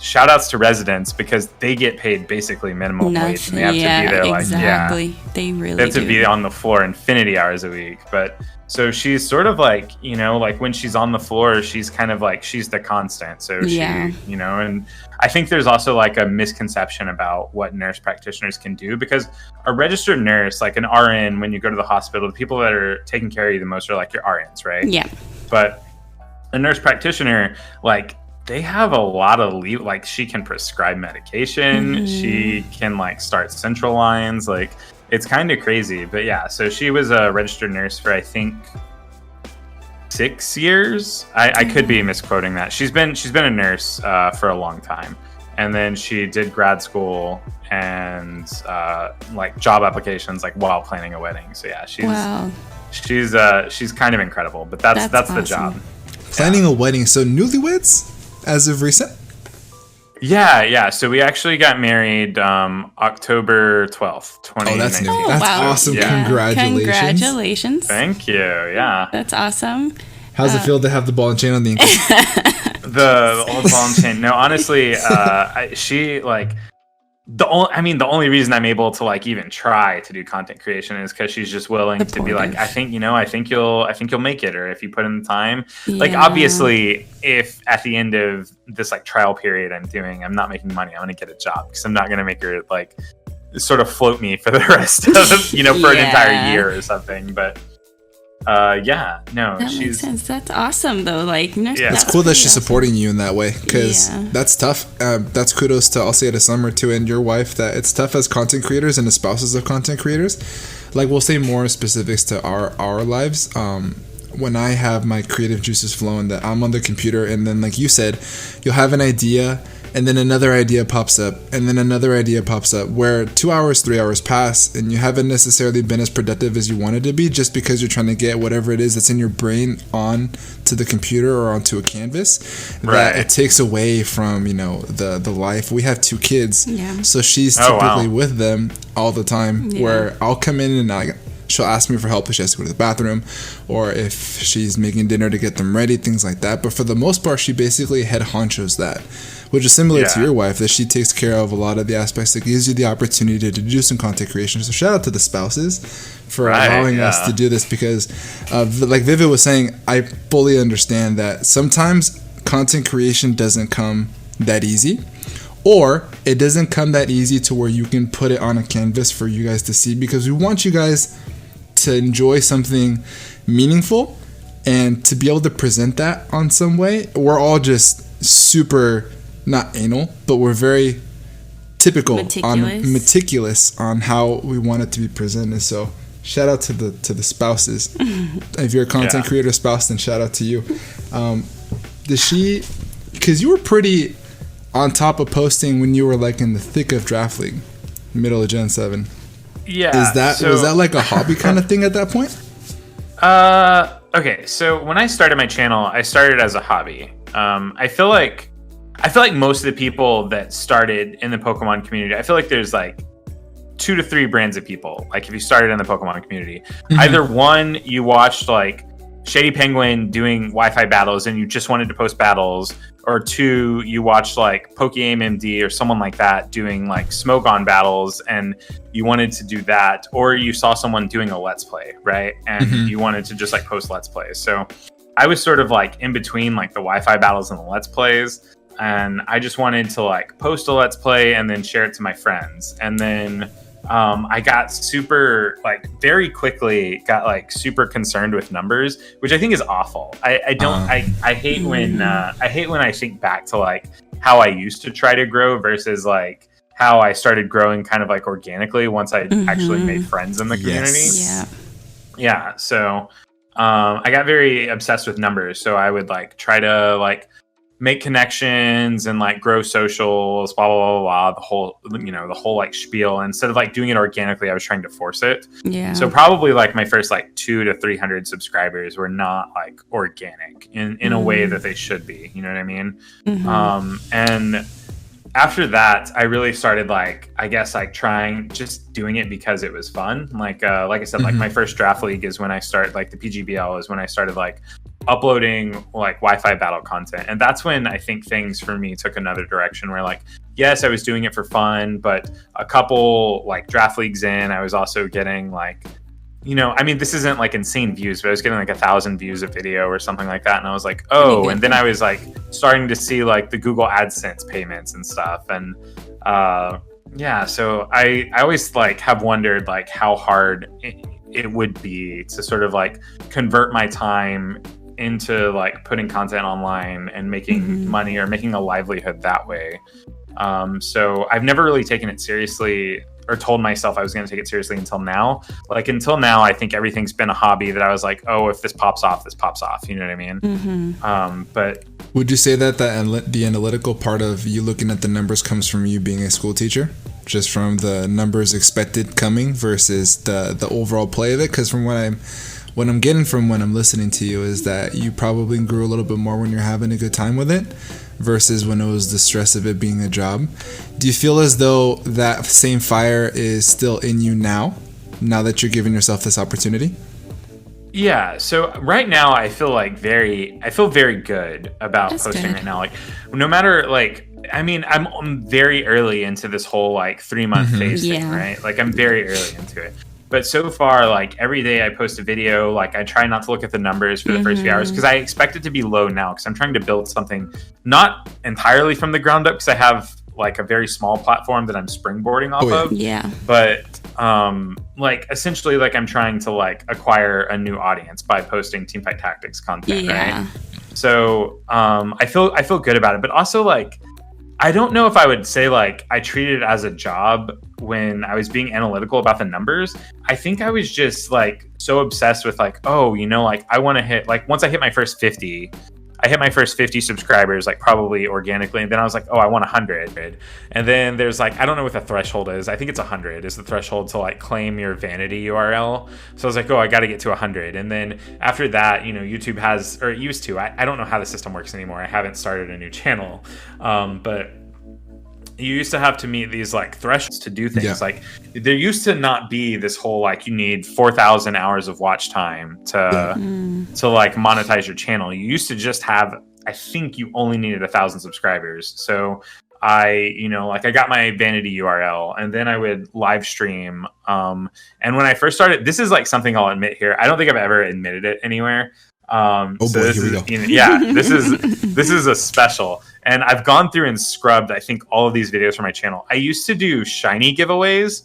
Speaker 4: shout outs to residents because they get paid basically minimum wage. And they have to be there
Speaker 3: exactly. They really
Speaker 4: they have to
Speaker 3: do.
Speaker 4: be on the floor infinity hours a week. But so she's sort of like, like when she's on the floor, she's kind of like, she's the constant. So
Speaker 3: Yeah.
Speaker 4: she, and I think there's also like a misconception about what nurse practitioners can do, because a registered nurse, like an RN, when you go to the hospital, the people that are taking care of you the most are like your RNs, right?
Speaker 3: Yeah.
Speaker 4: But a nurse practitioner, like, they have a lot of leave. Like, she can prescribe medication. She can like start central lines. Like, it's kind of crazy. But yeah, so she was a registered nurse for, I think, 6 years. I could be misquoting that. She's been a nurse for a long time. And then she did grad school and like job applications, like while planning a wedding. So yeah, she's kind of incredible. But that's the
Speaker 3: awesome.
Speaker 4: job.
Speaker 2: Planning a wedding. So newlyweds as of recent?
Speaker 4: Yeah. So we actually got married October 12th, 2019.
Speaker 2: Oh, that's new.
Speaker 3: Oh,
Speaker 2: That's
Speaker 3: wow.
Speaker 2: awesome.
Speaker 4: Yeah.
Speaker 2: Congratulations.
Speaker 3: Congratulations.
Speaker 4: Thank you. Yeah.
Speaker 3: That's awesome.
Speaker 2: How's it feel to have the ball and chain on the ankle?
Speaker 4: The old ball and chain. No, honestly, she like the only reason I'm able to like even try to do content creation is because she's just willing to be like, I think you'll make it, or if you put in the time. Like,
Speaker 3: Yeah.
Speaker 4: obviously, if at the end of this like trial period I'm not making money, I'm gonna get a job, because I'm not gonna make her like sort of float me for the rest of for an entire year or something. But
Speaker 3: That makes
Speaker 4: she's
Speaker 3: sense. That's awesome, though. Like,
Speaker 4: Yeah.
Speaker 2: It's cool that
Speaker 3: pretty
Speaker 2: she's
Speaker 3: awesome.
Speaker 2: supporting you in that way, because
Speaker 3: Yeah.
Speaker 2: that's tough. That's kudos to, I'll say, to Summer too, and your wife, that it's tough as content creators and as spouses of content creators. Like, we'll say more specifics to our lives. When I have my creative juices flowing, that I'm on the computer, and then, like you said, you'll have an idea, and then another idea pops up, and then another idea pops up, where 2 hours, 3 hours pass, and you haven't necessarily been as productive as you wanted to be, just because you're trying to get whatever it is that's in your brain on to the computer or onto a canvas.
Speaker 4: Right.
Speaker 2: That it takes away from the life. We have 2 kids,
Speaker 3: Yeah.
Speaker 2: so she's
Speaker 4: Oh, wow.
Speaker 2: typically with them all the time.
Speaker 3: Yeah.
Speaker 2: Where I'll come in and she'll ask me for help if she has to go to the bathroom, or if she's making dinner to get them ready, things like that. But for the most part, she basically head honchos that, which is similar to your wife, that she takes care of a lot of the aspects that gives you the opportunity to do some content creation. So shout out to the spouses for allowing us to do this, because like Vivid was saying, I fully understand that sometimes content creation doesn't come that easy, or it doesn't come that easy to where you can put it on a canvas for you guys to see, because we want you guys to enjoy something meaningful and to be able to present that on some way. We're all just super, not anal, but we're very typical, meticulous on how we want it to be presented. So shout out to the spouses. If you're a content creator spouse, then shout out to you. Does she, because you were pretty on top of posting when you were like in the thick of Draft League, middle of Gen 7.
Speaker 4: Yeah.
Speaker 2: Was that like a hobby kind of thing at that point?
Speaker 4: Okay, so when I started my channel, I started as a hobby. I feel like most of the people that started in the Pokemon community, I feel like there's like 2 to 3 brands of people. Like if you started in the Pokemon community, either one, you watched like Shady Penguin doing Wi-Fi battles and you just wanted to post battles, or 2, you watched like PokeAimMD or someone like that doing like Smogon battles and you wanted to do that, or you saw someone doing a Let's Play, right? And you wanted to just like post Let's Plays. So I was sort of like in between like the Wi-Fi battles and the Let's Plays, and I just wanted to like post a Let's Play and then share it to my friends. And then I got super, like very quickly got like super concerned with numbers, which I think is awful. I hate when I think back to like how I used to try to grow versus like how I started growing kind of like organically once I actually made friends in the community. Yeah. So I got very obsessed with numbers. So I would like try to like make connections and like grow socials, blah, blah, blah, blah, the whole like spiel. Instead of like doing it organically, I was trying to force it. Yeah. So probably like my first like 200 to 300 subscribers were not like organic in a way that they should be. You know what I mean? And after that, I really started like, I guess like trying, just doing it because it was fun. Like I said, like my first Draft League is when I started, like the PGBL is when I started like uploading like Wi-Fi battle content. And that's when I think things for me took another direction where like, yes, I was doing it for fun, but a couple like Draft Leagues in, I was also getting like, you know, I mean, this isn't like insane views, but I was getting like 1,000 views a video or something like that. And I was like, oh, and then I was like starting to see like the Google AdSense payments and stuff. And yeah, so I always like have wondered like how hard it would be to sort of like convert my time into like putting content online and making money or making a livelihood that way. So I've never really taken it seriously or told myself I was going to take it seriously until now. Like until now, I think everything's been a hobby that I was like, oh, if this pops off, this pops off. You know what I mean? But
Speaker 2: would you say that the analytical part of you looking at the numbers comes from you being a school teacher? Just from the numbers expected coming versus the overall play of it? Because from what I'm getting from when I'm listening to you is that you probably grew a little bit more when you're having a good time with it versus when it was the stress of it being a job. Do you feel as though that same fire is still in you now that you're giving yourself this opportunity?
Speaker 4: Yeah, so right now I feel very good about posting right now. Like no matter like, I mean, I'm very early into this whole like 3-month phase thing, right? Like I'm very early into it. But so far, like every day I post a video, like I try not to look at the numbers for the first few hours because I expect it to be low now because I'm trying to build something not entirely from the ground up because I have like a very small platform that I'm springboarding off of. Yeah. But like essentially like I'm trying to like acquire a new audience by posting Teamfight Tactics content, right? So I feel good about it, but also like I don't know if I would say like I treated it as a job when I was being analytical about the numbers. I think I was just like so obsessed with like, oh, you know, like I want to hit like once I hit my first 50, I hit my first 50 subscribers, like probably organically. And then I was like, oh, I want 100. And then there's like, I don't know what the threshold is. I think it's 100 is the threshold to like claim your vanity URL. So I was like, oh, I got to get to 100. And then after that, you know, YouTube has, or it used to, I don't know how the system works anymore. I haven't started a new channel. But you used to have to meet these like thresholds to do things.
Speaker 2: Yeah.
Speaker 4: Like there used to not be this whole like you need 4,000 hours of watch time to like monetize your channel. You used to just have, I think you only needed 1,000 subscribers. So I got my vanity URL and then I would live stream. And when I first started, this is like something I'll admit here. I don't think I've ever admitted it anywhere.
Speaker 2: Boy,
Speaker 4: this
Speaker 2: here we
Speaker 4: is,
Speaker 2: go.
Speaker 4: this is a special. And I've gone through and scrubbed, I think, all of these videos from my channel. I used to do shiny giveaways,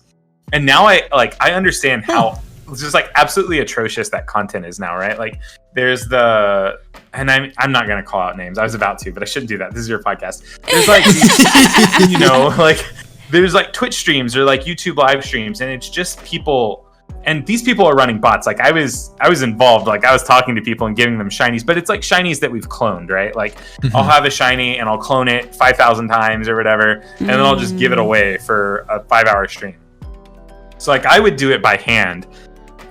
Speaker 4: and now I understand how just like absolutely atrocious that content is now, right? Like there's and I'm not gonna call out names. I was about to, but I shouldn't do that. This is your podcast. There's like like there's like Twitch streams or like YouTube live streams, and it's just people. And these people are running bots. Like I was involved. Like I was talking to people and giving them shinies, but it's like shinies that we've cloned, right? Like I'll have a shiny and I'll clone it 5,000 times or whatever, and then I'll just give it away for a 5-hour stream. So like I would do it by hand,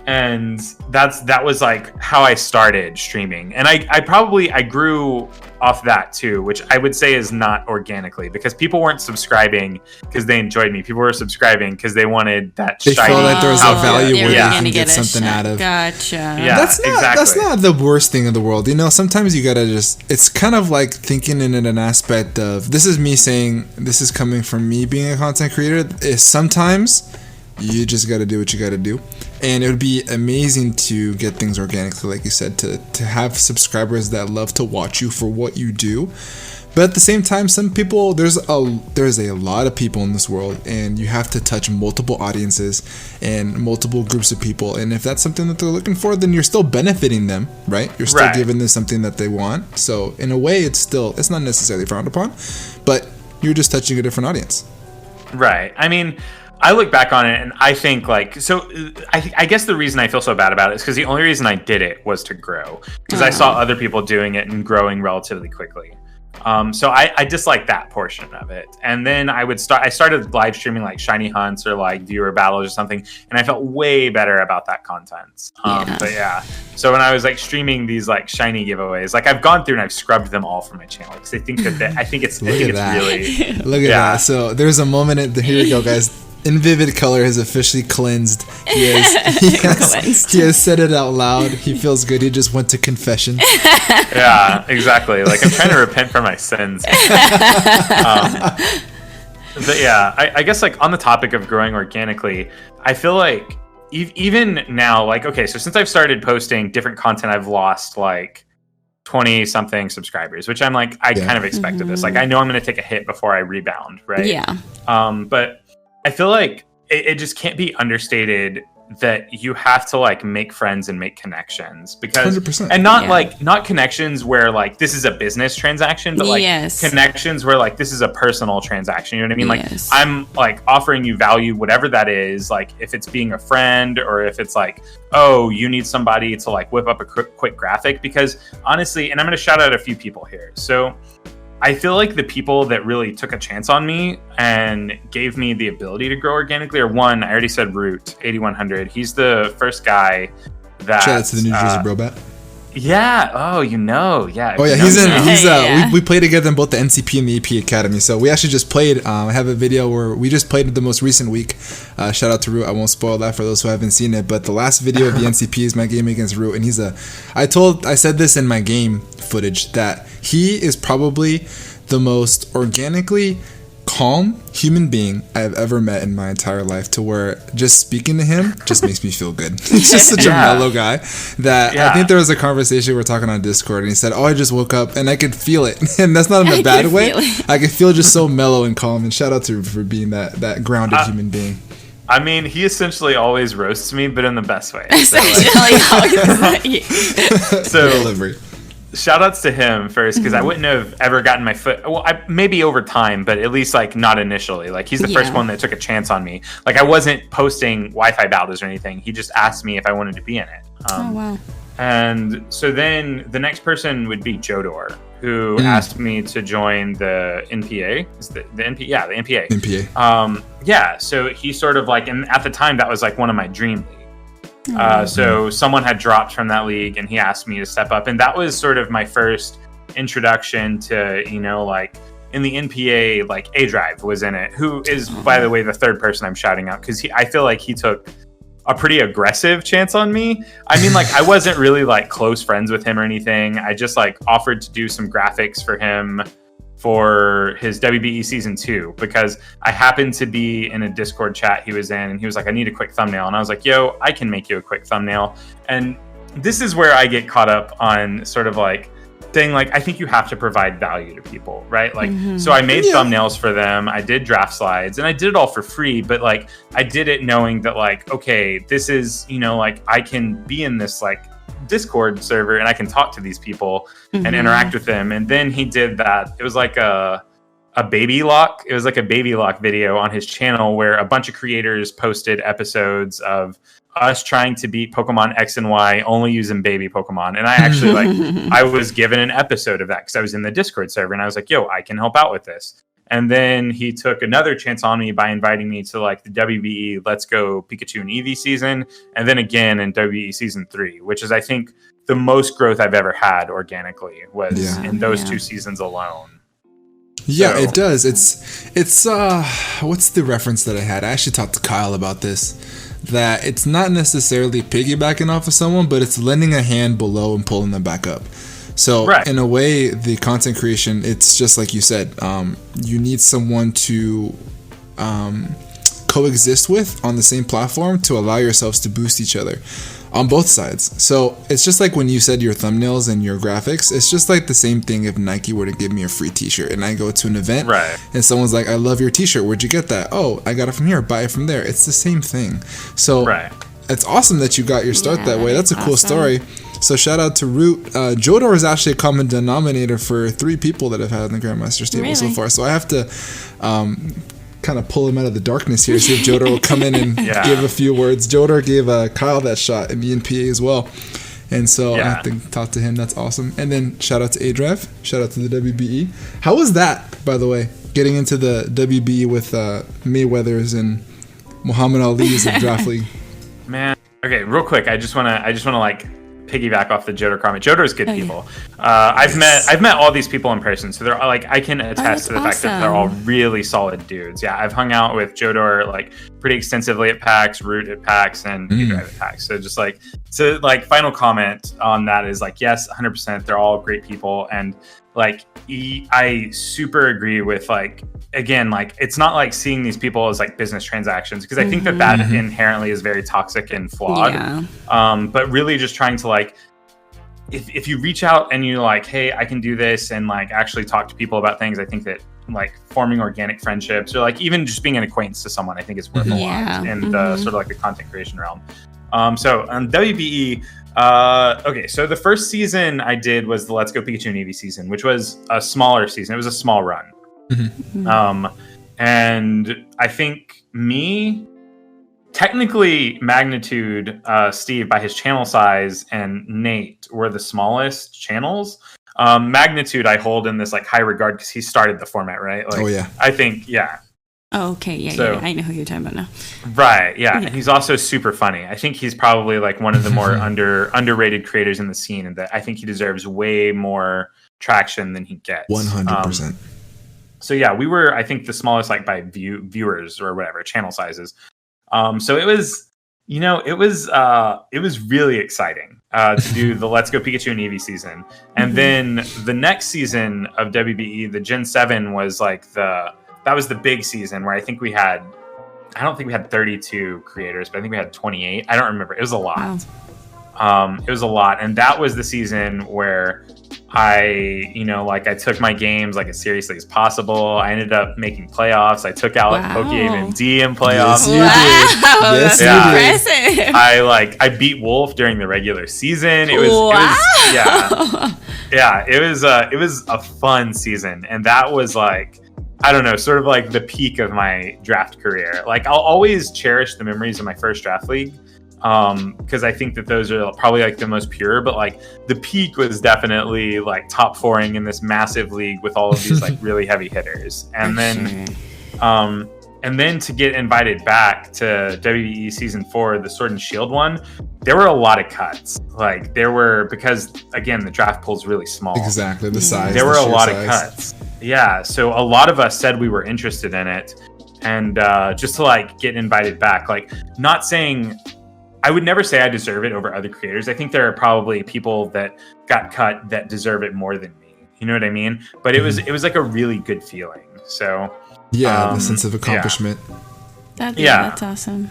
Speaker 4: and that was like how I started streaming. And I grew off that too, which I would say is not organically, because people weren't subscribing because they enjoyed me. People were subscribing because they wanted that
Speaker 2: They
Speaker 4: shiny
Speaker 2: felt like there was a
Speaker 4: outfit.
Speaker 2: value
Speaker 3: they
Speaker 2: where
Speaker 3: were
Speaker 2: they
Speaker 3: gonna
Speaker 2: can get
Speaker 3: a
Speaker 2: something
Speaker 3: shot.
Speaker 2: out of.
Speaker 3: Gotcha.
Speaker 4: Yeah.
Speaker 2: That's
Speaker 4: exactly.
Speaker 2: not the worst thing in the world. Sometimes you gotta it's kind of like thinking in an aspect of, this is me saying, this is coming from me being a content creator, is sometimes you just gotta do what you gotta do. And it would be amazing to get things organically, like you said, to have subscribers that love to watch you for what you do. But at the same time, some people, there's a lot of people in this world, and you have to touch multiple audiences and multiple groups of people. And if that's something that they're looking for, then you're still benefiting them, right? You're still
Speaker 4: Right.
Speaker 2: giving them something that they want. So in a way, it's not necessarily frowned upon, but you're just touching a different audience.
Speaker 4: Right. I mean, I look back on it and I think I guess the reason I feel so bad about it is because the only reason I did it was to grow, because I saw other people doing it and growing relatively quickly. So I dislike that portion of it. And then I started live streaming like shiny hunts or like viewer battles or something, and I felt way better about that content. But yeah, so when I was like streaming these like shiny giveaways, like I've gone through and I've scrubbed them all from my channel because I think I think it's
Speaker 2: Look at that.
Speaker 4: really
Speaker 2: Look at
Speaker 4: Yeah.
Speaker 2: that. So there's a moment, here we go, guys. In Vivid Color has officially cleansed. He has said it out loud. He feels good. He just went to confession.
Speaker 4: yeah, exactly. Like I'm trying to repent for my sins. But yeah, I guess like on the topic of growing organically, I feel like even now, like, okay, so since I've started posting different content, I've lost like 20 something subscribers, which I'm like, I kind of expected this. Like, I know I'm going to take a hit before I rebound, right?
Speaker 3: Yeah.
Speaker 4: But I feel like it just can't be understated that you have to like make friends and make connections, because
Speaker 2: 100%.
Speaker 4: and not connections where like this is a business transaction, but like
Speaker 3: Yes.
Speaker 4: connections where like this is a personal transaction. You know what I mean?
Speaker 3: Yes.
Speaker 4: Like I'm like offering you value, whatever that is. Like if it's being a friend, or if it's like, oh, you need somebody to like whip up a quick graphic. Because honestly, and I'm going to shout out a few people here. So I feel like the people that really took a chance on me and gave me the ability to grow organically are, one, I already said Root 8100. He's the first guy that
Speaker 2: Shout out to the New Jersey Brobat.
Speaker 4: Yeah. Oh, yeah.
Speaker 2: Oh yeah,
Speaker 3: Yeah.
Speaker 2: we play together in both the NCP and the EP Academy. So we actually just played. I have a video where we just played the most recent week. Shout out to Root. I won't spoil that for those who haven't seen it. But the last video of the NCP is my game against Root, and I said this in my game footage that he is probably the most organically calm human being I've ever met in my entire life, to where just speaking to him just makes me feel good. He's just such a mellow guy that I think there was a conversation we were talking on Discord, and he said, oh, I just woke up and I could feel it. And that's not in a bad way. I could feel just so mellow and calm, and shout out to him for being that grounded human being.
Speaker 4: I mean, he essentially always roasts me, but in the best way. So
Speaker 2: Delivery.
Speaker 4: shout outs to him first, because I wouldn't have ever gotten my foot. Well, maybe over time, but at least like not initially. Like he's the first one that took a chance on me. Like I wasn't posting Wi-Fi battles or anything. He just asked me if I wanted to be in it.
Speaker 3: Oh wow.
Speaker 4: And so then the next person would be Jodor, who asked me to join the NPA. Is the NPA? Yeah, the NPA.
Speaker 2: NPA.
Speaker 4: Yeah. So he sort of like, and at the time that was like one of my dream leagues. So someone had dropped from that league, and he asked me to step up, and that was sort of my first introduction to, like in the NPA, like A Drive was in it, who is, by the way, the third person I'm shouting out, because I feel like he took a pretty aggressive chance on me. I mean, like, I wasn't really like close friends with him or anything. I just like offered to do some graphics for him for his WBE season 2, because I happened to be in a Discord chat he was in, and he was like, I need a quick thumbnail. And I was like, yo, I can make you a quick thumbnail. And this is where I get caught up on sort of like saying, like, I think you have to provide value to people, right? Like, so I made thumbnails for them, I did draft slides, and I did it all for free, but like, I did it knowing that like, okay, this is, you know, like, I can be in this like Discord server and I can talk to these people and interact with them. And then he did that. It was like a baby lock. It was like a baby lock video on his channel where a bunch of creators posted episodes of us trying to beat Pokemon X and Y only using baby Pokemon. And I actually like, I was given an episode of that because I was in the Discord server, and I was like, yo, I can help out with this. And then he took another chance on me by inviting me to like the WBE Let's Go Pikachu and Eevee season, and then again in WBE season 3, which is, I think, the most growth I've ever had organically was in those 2 seasons alone.
Speaker 2: Yeah,
Speaker 4: So-
Speaker 2: it does. It's what's the reference that I had? I actually talked to Kyle about this. That it's not necessarily piggybacking off of someone, but it's lending a hand below and pulling them back up. So
Speaker 4: Right.
Speaker 2: in a way, the content creation, it's just like you said, you need someone to coexist with on the same platform to allow yourselves to boost each other on both sides. So it's just like when you said your thumbnails and your graphics, it's just like the same thing if Nike were to give me a free t-shirt and I go to an event
Speaker 4: Right.
Speaker 2: and someone's like, I love your t-shirt, where'd you get that? Oh, I got it from here, buy it from there. It's the same thing. So
Speaker 4: Right.
Speaker 2: it's awesome that you got your start
Speaker 3: Yeah,
Speaker 2: that way. That's a cool
Speaker 3: awesome.
Speaker 2: story. So shout out to Root. Jodor is actually a common denominator for 3 people that have had in the Grandmaster's table so
Speaker 3: Really?
Speaker 2: far. So I have to kind of pull him out of the darkness here, see if Jodor will come in and
Speaker 4: Yeah.
Speaker 2: give a few words. Jodor gave Kyle that shot in the NPA as well. And so I
Speaker 4: Yeah.
Speaker 2: have to talk to him. That's awesome. And then shout out to A-Drive. Shout out to the WBE. How was that, by the way, getting into the WBE with Mayweather's and Muhammad Ali's of Draft League?
Speaker 4: Man, okay, real quick, I just wanna like piggyback off the Jodor comment. Jodor's good people. I've met all these people in person, so they're like, I can attest
Speaker 3: that's
Speaker 4: to the fact that they're all
Speaker 3: awesome.
Speaker 4: really solid dudes. Yeah, I've hung out with Jodor like pretty extensively at PAX, Root at PAX, and A-Drive at PAX. So just like, final comment on that is like, yes, 100%, they're all great people, and like I super agree with like, again, like, it's not like seeing these people as like business transactions, because I think that inherently is very toxic and flawed.
Speaker 3: Yeah.
Speaker 4: But really just trying to like, if you reach out and you're like, hey, I can do this, and like actually talk to people about things, I think that like forming organic friendships, or like even just being an acquaintance to someone, I think is worth a
Speaker 3: Yeah.
Speaker 4: lot in the sort of like the content creation realm. So on WBE, okay, so the first season I did was the Let's Go Pikachu and Eevee season, which was a smaller season. It was a small run. And I think technically Magnitude, Steve, by his channel size, and Nate were the smallest channels. Magnitude I hold in this like high regard because he started the format, right? Like,
Speaker 2: Oh, yeah.
Speaker 4: I think, yeah.
Speaker 3: Oh, okay. Yeah,
Speaker 4: So-
Speaker 3: yeah. I know who you're talking about now.
Speaker 4: Right, yeah.
Speaker 3: Yeah.
Speaker 4: And he's also super funny. I think he's probably like one of the more underrated creators in the scene, and that I think he deserves way more traction than he gets.
Speaker 2: 100%.
Speaker 4: So yeah, we were, I think, the smallest like by viewers or whatever, channel sizes. So it was, it was really exciting to do the Let's Go Pikachu and Eevee season. And then the next season of WBE, the Gen 7 was like that was the big season where I think I don't think we had 32 creators, but I think we had 28. I don't remember. It was a lot.
Speaker 3: Wow.
Speaker 4: It was a lot. And that was the season where I took my games like as seriously as possible. I ended up making playoffs. I took out
Speaker 3: Wow.
Speaker 4: PokeMD in playoffs.
Speaker 2: Yes, you
Speaker 3: Wow,
Speaker 2: did. Yes,
Speaker 3: that's
Speaker 2: you did.
Speaker 3: impressive.
Speaker 4: I beat Wolf during the regular season. It was it was a fun season, and that was like, I don't know, sort of like the peak of my draft career. Like, I'll always cherish the memories of my first draft league, because I think that those are probably like the most pure, but like the peak was definitely like top 4ing in this massive league with all of these like really heavy hitters. And then to get invited back to WBE season 4, the Sword and Shield one, there were a lot of cuts. Like, because again, the draft pool's really small.
Speaker 2: Exactly, the size.
Speaker 4: There
Speaker 2: the
Speaker 4: were a
Speaker 2: sheer
Speaker 4: lot
Speaker 2: size.
Speaker 4: of cuts. Yeah, so a lot of us said we were interested in it, and just to like get invited back, like not saying I would never say I deserve it over other creators. I think there are probably people that got cut that deserve it more than me. You know what I mean? But it was like a really good feeling. So
Speaker 2: Yeah, the sense of accomplishment.
Speaker 3: That's awesome.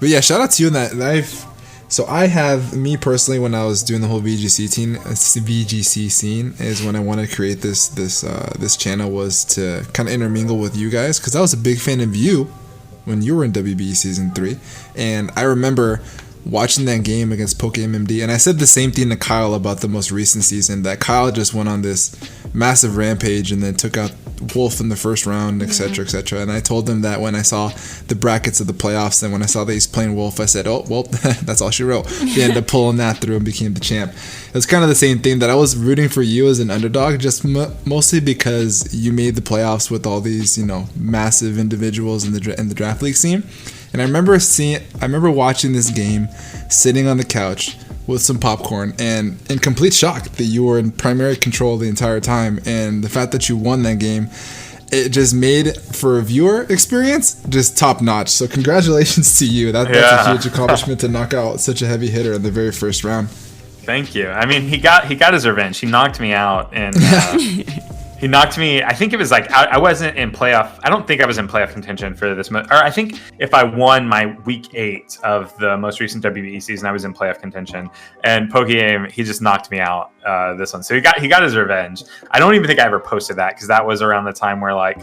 Speaker 2: But yeah, shout out to you in that. I have, me personally, when I was doing the whole VGC scene, is when I wanted to create this channel, was to kind of intermingle with you guys, because I was a big fan of you when you were in WBE Season 3, and I remember watching that game against PokeMMD, and I said the same thing to Kyle about the most recent season, that Kyle just went on this massive rampage and then took out Wolf in the first round, etc., etc. And I told him that when I saw the brackets of the playoffs and when I saw that he's playing Wolf, I said, oh, well, that's all she wrote. He ended up pulling that through and became the champ. It was kind of the same thing, that I was rooting for you as an underdog, just mostly because you made the playoffs with all these, massive individuals in the draft league scene. And I remember watching this game, sitting on the couch with some popcorn, and in complete shock that you were in primary control the entire time. And the fact that you won that game, it just made for a viewer experience just top notch. So congratulations to you. That's a huge accomplishment to knock out such a heavy hitter in the very first round.
Speaker 4: Thank you. I mean, he got his revenge. He knocked me out, and he knocked me. I think it was like I wasn't in playoff. I don't think I was in playoff contention for this. Or I think if I won my week 8 of the most recent WBE season, I was in playoff contention. And Pokegame, he just knocked me out this one. So he got his revenge. I don't even think I ever posted that, because that was around the time where like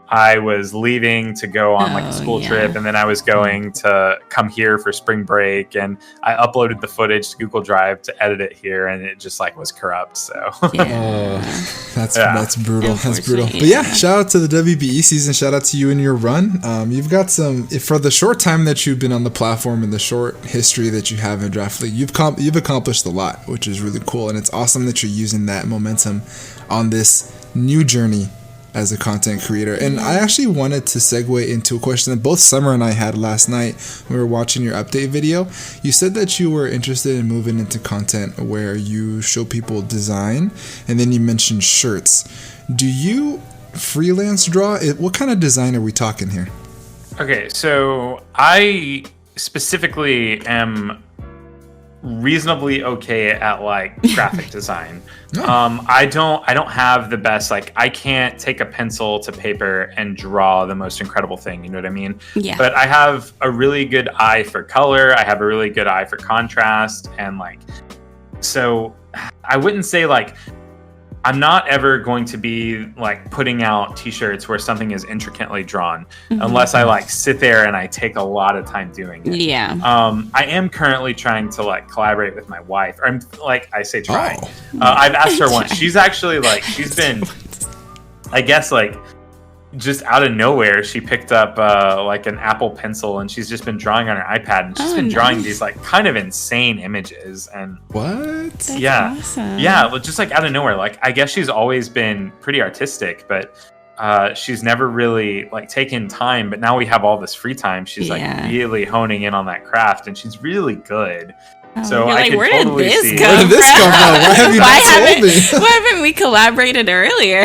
Speaker 4: I was leaving to go on like a school trip, and then I was going to come here for spring break, and I uploaded the footage to Google Drive to edit it here, and it just like was corrupt. So
Speaker 2: that's brutal. That's brutal. But yeah, shout out to the WBE season. Shout out to you and your run. You've got some, for the short time that you've been on the platform and the short history that you have in Draft League, you've accomplished a lot, which is really cool, and it's awesome that you're using that momentum on this new journey as a content creator. And I actually wanted to segue into a question that both Summer and I had last night when we were watching your update video. You said that you were interested in moving into content where you show people design, and then you mentioned shirts. Do you freelance draw? What kind of design are we talking here?
Speaker 4: Okay, so I specifically am reasonably okay at like graphic design. I don't have the best, like I can't take a pencil to paper and draw the most incredible thing, you know what I mean?
Speaker 3: Yeah.
Speaker 4: But I have a really good eye for color, I have a really good eye for contrast, and like, so I wouldn't say like I'm not ever going to be like putting out t-shirts where something is intricately drawn, unless I like sit there and I take a lot of time doing it.
Speaker 3: Yeah.
Speaker 4: I am currently trying to like collaborate with my wife. I'm like, I say trying. I've asked her once. She's actually like, she's been, I guess like just out of nowhere, she picked up like an Apple Pencil, and she's just been drawing on her iPad, and she's been drawing these like kind of insane images. And
Speaker 2: what?
Speaker 3: That's awesome.
Speaker 4: Yeah, just like out of nowhere. Like I guess she's always been pretty artistic, but she's never really like taken time. But now we have all this free time. She's like really honing in on that craft, and she's really good. So I could totally see.
Speaker 2: Where did this come from? Why have you not told me?
Speaker 3: Why haven't we collaborated earlier?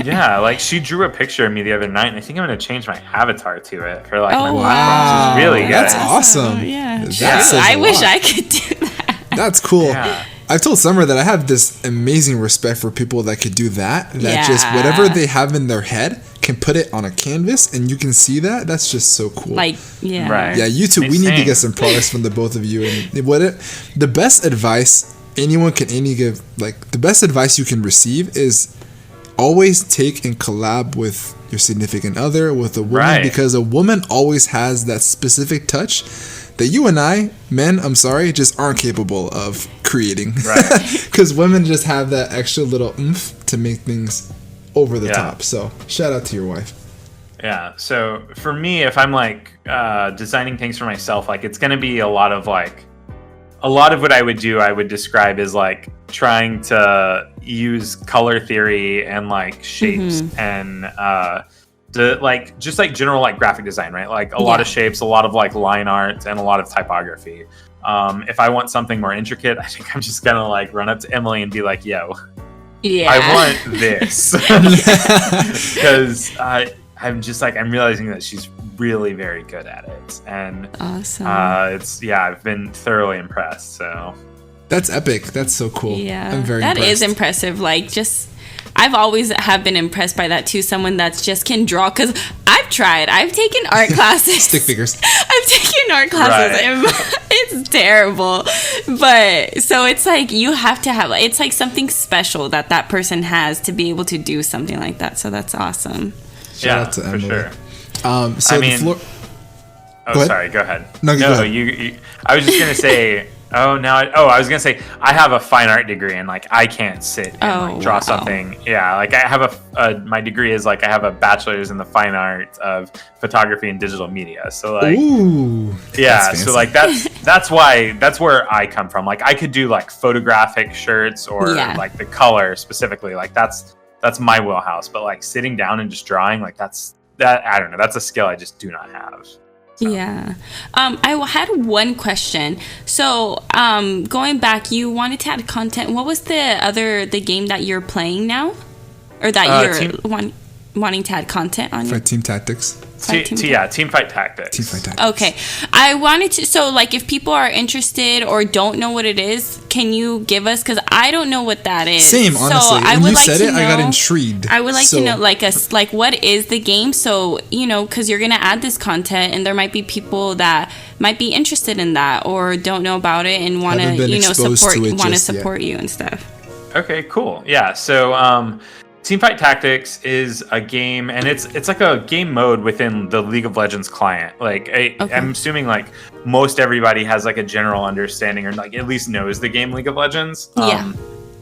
Speaker 4: Yeah, like she drew a picture of me the other night, and I think I'm gonna change my avatar to it for like my
Speaker 2: wow.
Speaker 4: She's really good.
Speaker 2: That's awesome.
Speaker 3: Yeah,
Speaker 2: I
Speaker 3: wish I could do that.
Speaker 2: That's cool.
Speaker 4: Yeah.
Speaker 2: I've told Summer that I have this amazing respect for people that could do that. That just whatever they have in their head can put it on a canvas, and you can see that. That's just so cool.
Speaker 3: Like, yeah.
Speaker 4: Right.
Speaker 2: Yeah, you two, we need to get some products from the both of you. And the best advice anyone can give, like the best advice you can receive is always take and collab with your significant other, with a woman, because a woman always has that specific touch that you and I, men, I'm sorry, just aren't capable of creating. Right. Because women just have that extra little oomph to make things over the top. So shout out to your wife.
Speaker 4: Yeah. So for me, if I'm like designing things for myself, like it's going to be a lot of what I would do, I would describe as like trying to use color theory and like shapes and just like general like graphic design, right? Like a lot of shapes, a lot of like line art, and a lot of typography. If I want something more intricate, I think I'm just gonna like run up to Emily and be like, yo,
Speaker 3: Yeah.
Speaker 4: I want this because I'm just like I'm realizing that she's really very good at it, and
Speaker 3: Awesome.
Speaker 4: I've been thoroughly impressed. So
Speaker 2: That's epic. That's so cool.
Speaker 3: Yeah,
Speaker 2: I'm very
Speaker 3: that is
Speaker 2: impressed.
Speaker 3: impressive. Like, just I've always have been impressed by that too. Someone that's just can draw, because I've tried. I've taken art classes.
Speaker 2: Stick figures.
Speaker 3: I've taken art classes.
Speaker 4: Right.
Speaker 3: And it's terrible, but so it's like you have to have. It's like something special that that person has to be able to do something like that. So that's awesome.
Speaker 2: Shout out to
Speaker 4: for
Speaker 2: Emily.
Speaker 4: sure.
Speaker 2: So
Speaker 4: I
Speaker 2: the
Speaker 4: mean-
Speaker 2: floor.
Speaker 4: Oh,
Speaker 2: Go ahead.
Speaker 4: sorry. Go ahead.
Speaker 2: No, go ahead.
Speaker 4: You. I was just gonna say. I was gonna say I have a fine art degree, and like I can't sit and like, draw
Speaker 3: wow.
Speaker 4: something. Yeah, like I have my degree is like I have a bachelor's in the fine art of photography and digital media. So like,
Speaker 2: Ooh.
Speaker 4: yeah,
Speaker 2: that's
Speaker 4: so
Speaker 2: fancy.
Speaker 4: like that's where I come from. Like I could do like photographic shirts or
Speaker 3: Yeah.
Speaker 4: like the color specifically. Like that's my wheelhouse. But like sitting down and just drawing, like I don't know. That's a skill I just do not have.
Speaker 3: Yeah. I had one question. So, going back, you wanted to add content. What was the game that you're playing now? Or that you're wanting to add content on?
Speaker 2: For Team Tactics.
Speaker 4: Teamfight Tactics.
Speaker 2: Teamfight Tactics.
Speaker 3: Okay. I wanted to, so like if people are interested or don't know what it is, can you give us, because I don't know what that is.
Speaker 2: Same, honestly.
Speaker 3: So I
Speaker 2: When
Speaker 3: would
Speaker 2: you
Speaker 3: like
Speaker 2: said
Speaker 3: to
Speaker 2: it, I got
Speaker 3: know-
Speaker 2: intrigued.
Speaker 3: I would like
Speaker 2: So-
Speaker 3: to know like what is the game? So, because you're going to add this content and there might be people that might be interested in that or don't know about it and want
Speaker 2: Haven't been
Speaker 3: to,
Speaker 2: exposed
Speaker 3: support
Speaker 2: to it
Speaker 3: want to
Speaker 2: just yet.
Speaker 3: support you and stuff.
Speaker 4: Okay, cool. Yeah, so Teamfight Tactics is a game, and it's like a game mode within the League of Legends client. Like I'm assuming like most everybody has like a general understanding or like at least knows the game League of Legends.
Speaker 3: Yeah.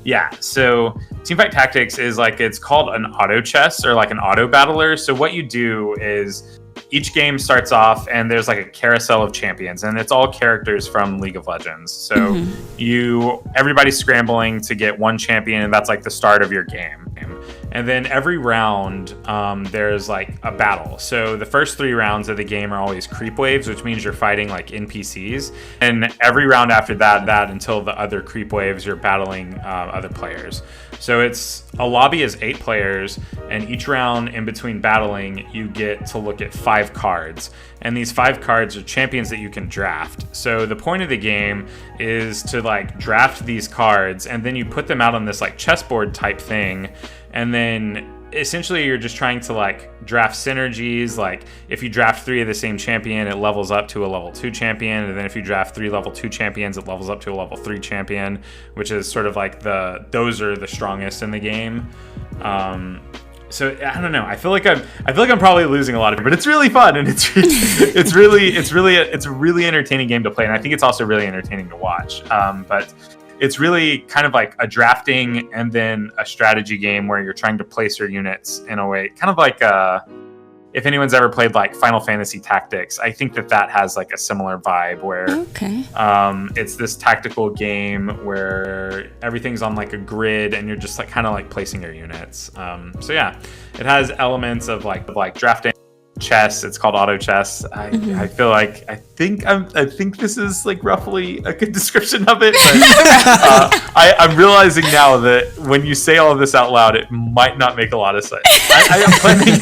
Speaker 4: Yeah, so Teamfight Tactics is like it's called an auto chess or like an auto battler. So what you do is each game starts off and there's like a carousel of champions, and it's all characters from League of Legends. So everybody's scrambling to get one champion, and that's like the start of your game. And then every round, there's like a battle. So the first 3 rounds of the game are always creep waves, which means you're fighting like NPCs. And every round after that until the other creep waves, you're battling other players. So it's a lobby is 8 players, and each round in between battling, you get to look at 5 cards. And these 5 cards are champions that you can draft. So the point of the game is to like draft these cards, and then you put them out on this like chessboard type thing. And then essentially you're just trying to like draft synergies. Like if you draft 3 of the same champion, it levels up to a level 2 champion. And then if you draft 3 level 2 champions, it levels up to a level 3 champion, which is sort of like those are the strongest in the game. So I don't know. I feel like I'm probably losing a lot of it, but it's really fun, and it's a really entertaining game to play, and I think it's also really entertaining to watch. But it's really kind of like a drafting and then a strategy game where you're trying to place your units in a way, kind of like if anyone's ever played like Final Fantasy Tactics, I think that has like a similar vibe where
Speaker 3: Okay.
Speaker 4: it's this tactical game where everything's on like a grid and you're just like kind of like placing your units. So yeah, it has elements of like drafting, chess. It's called auto chess. I feel like I think this is like roughly a good description of it. But I'm realizing now that when you say all of this out loud, it might not make a lot of sense. I'm planning.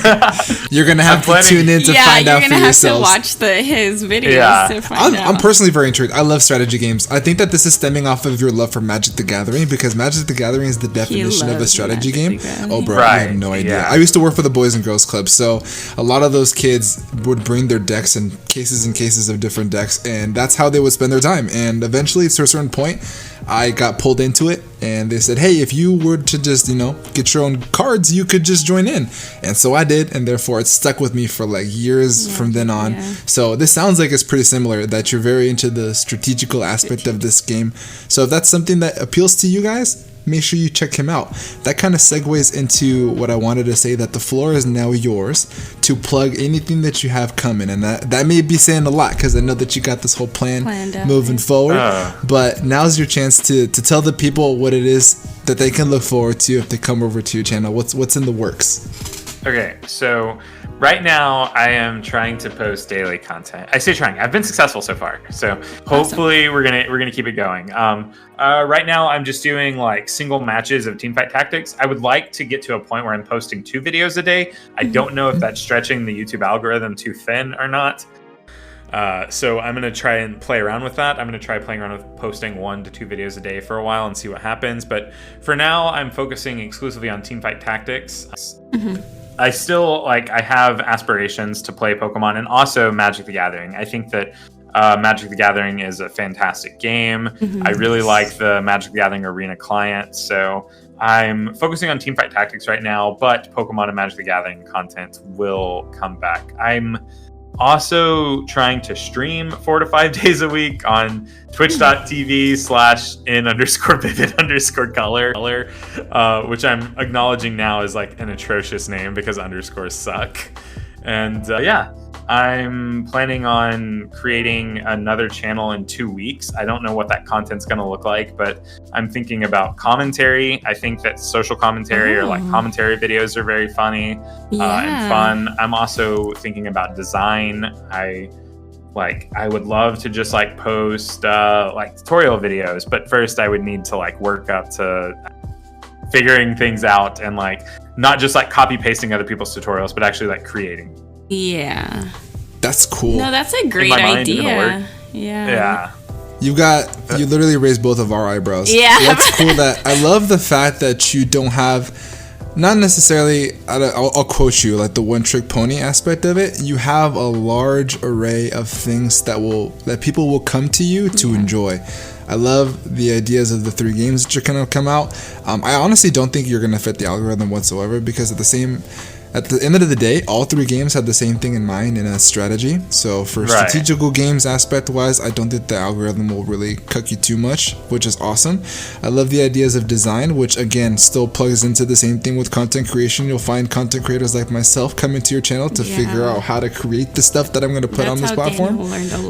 Speaker 2: You're gonna have to
Speaker 4: planning-
Speaker 2: tune in to
Speaker 3: yeah,
Speaker 2: find
Speaker 3: you're
Speaker 2: out for
Speaker 3: gonna have
Speaker 2: yourselves.
Speaker 3: to watch his videos
Speaker 4: Yeah.
Speaker 3: to find out.
Speaker 2: I'm personally very intrigued. I love strategy games. I think that this is stemming off of your love for Magic the Gathering, because Magic the Gathering is the definition of a
Speaker 3: loves
Speaker 2: strategy
Speaker 3: Magic
Speaker 2: game.
Speaker 3: the Gathering.
Speaker 2: Oh, bro, I have
Speaker 4: Right,
Speaker 2: no idea.
Speaker 4: yeah.
Speaker 2: I used to work for the Boys and Girls Club, so a lot of those kids would bring their decks and cases of different decks, and that's how they would spend their time. And eventually, to a certain point, I got pulled into it, and they said, hey, if you were to just, get your own cards, you could just join in. And so I did, and therefore it stuck with me for like years from then on.
Speaker 3: yeah.
Speaker 2: So this sounds like it's pretty similar, that you're very into the strategical aspect of this game. So if that's something that appeals to you guys, make sure you check him out. That kind of segues into what I wanted to say, that the floor is now yours to plug anything that you have coming. And that may be saying a lot, because I know that you got this whole plan
Speaker 3: Planned out,
Speaker 2: moving
Speaker 3: yeah.
Speaker 2: forward. But now's your chance to tell the people what it is that they can look forward to if they come over to your channel. What's in the works?
Speaker 4: Okay, so right now I am trying to post daily content. I say trying. I've been successful so far, so hopefully we're gonna keep it going. Right now I'm just doing like single matches of Teamfight Tactics. I would like to get to a point where I'm posting 2 videos a day. I don't know if that's stretching the YouTube algorithm too thin or not. So I'm going to try and play around with that. I'm going to try playing around with posting 1 to 2 videos a day for a while and see what happens. But for now, I'm focusing exclusively on Teamfight Tactics. I still I have aspirations to play Pokemon and also Magic the Gathering. I think that Magic the Gathering is a fantastic game. I really like the Magic the Gathering Arena client. So I'm focusing on Teamfight Tactics right now, but Pokemon and Magic the Gathering content will come back. I'm also trying to stream 4 to 5 days a week on twitch.tv/in_vivid_color, which I'm acknowledging now is like an atrocious name because underscores suck. And I'm planning on creating another channel in 2 weeks. I don't know what that content's going to look like, but I'm thinking about commentary. I think that social commentary or like commentary videos are very funny and fun. I'm also thinking about design. I would love to just like post like tutorial videos, but first I would need to like work up to figuring things out and like not just like copy pasting other people's tutorials, but actually like creating.
Speaker 3: Yeah.
Speaker 2: That's cool.
Speaker 3: No, that's a great idea. Yeah.
Speaker 2: You literally raised both of our eyebrows.
Speaker 3: Yeah.
Speaker 2: So that's cool. That I love the fact that you don't have, not necessarily, I'll quote you, like the one trick pony aspect of it. You have a large array of things that people will come to you to enjoy. I love the ideas of the 3 games that are going to come out. I honestly don't think you're going to fit the algorithm whatsoever because at the end of the day, all 3 games have the same thing in mind in a strategy. So for strategical games aspect wise, I don't think the algorithm will really cook you too much, which is awesome. I love the ideas of design, which again still plugs into the same thing with content creation. You'll find content creators like myself coming to your channel to figure out how to create the stuff that I'm going to put on this platform,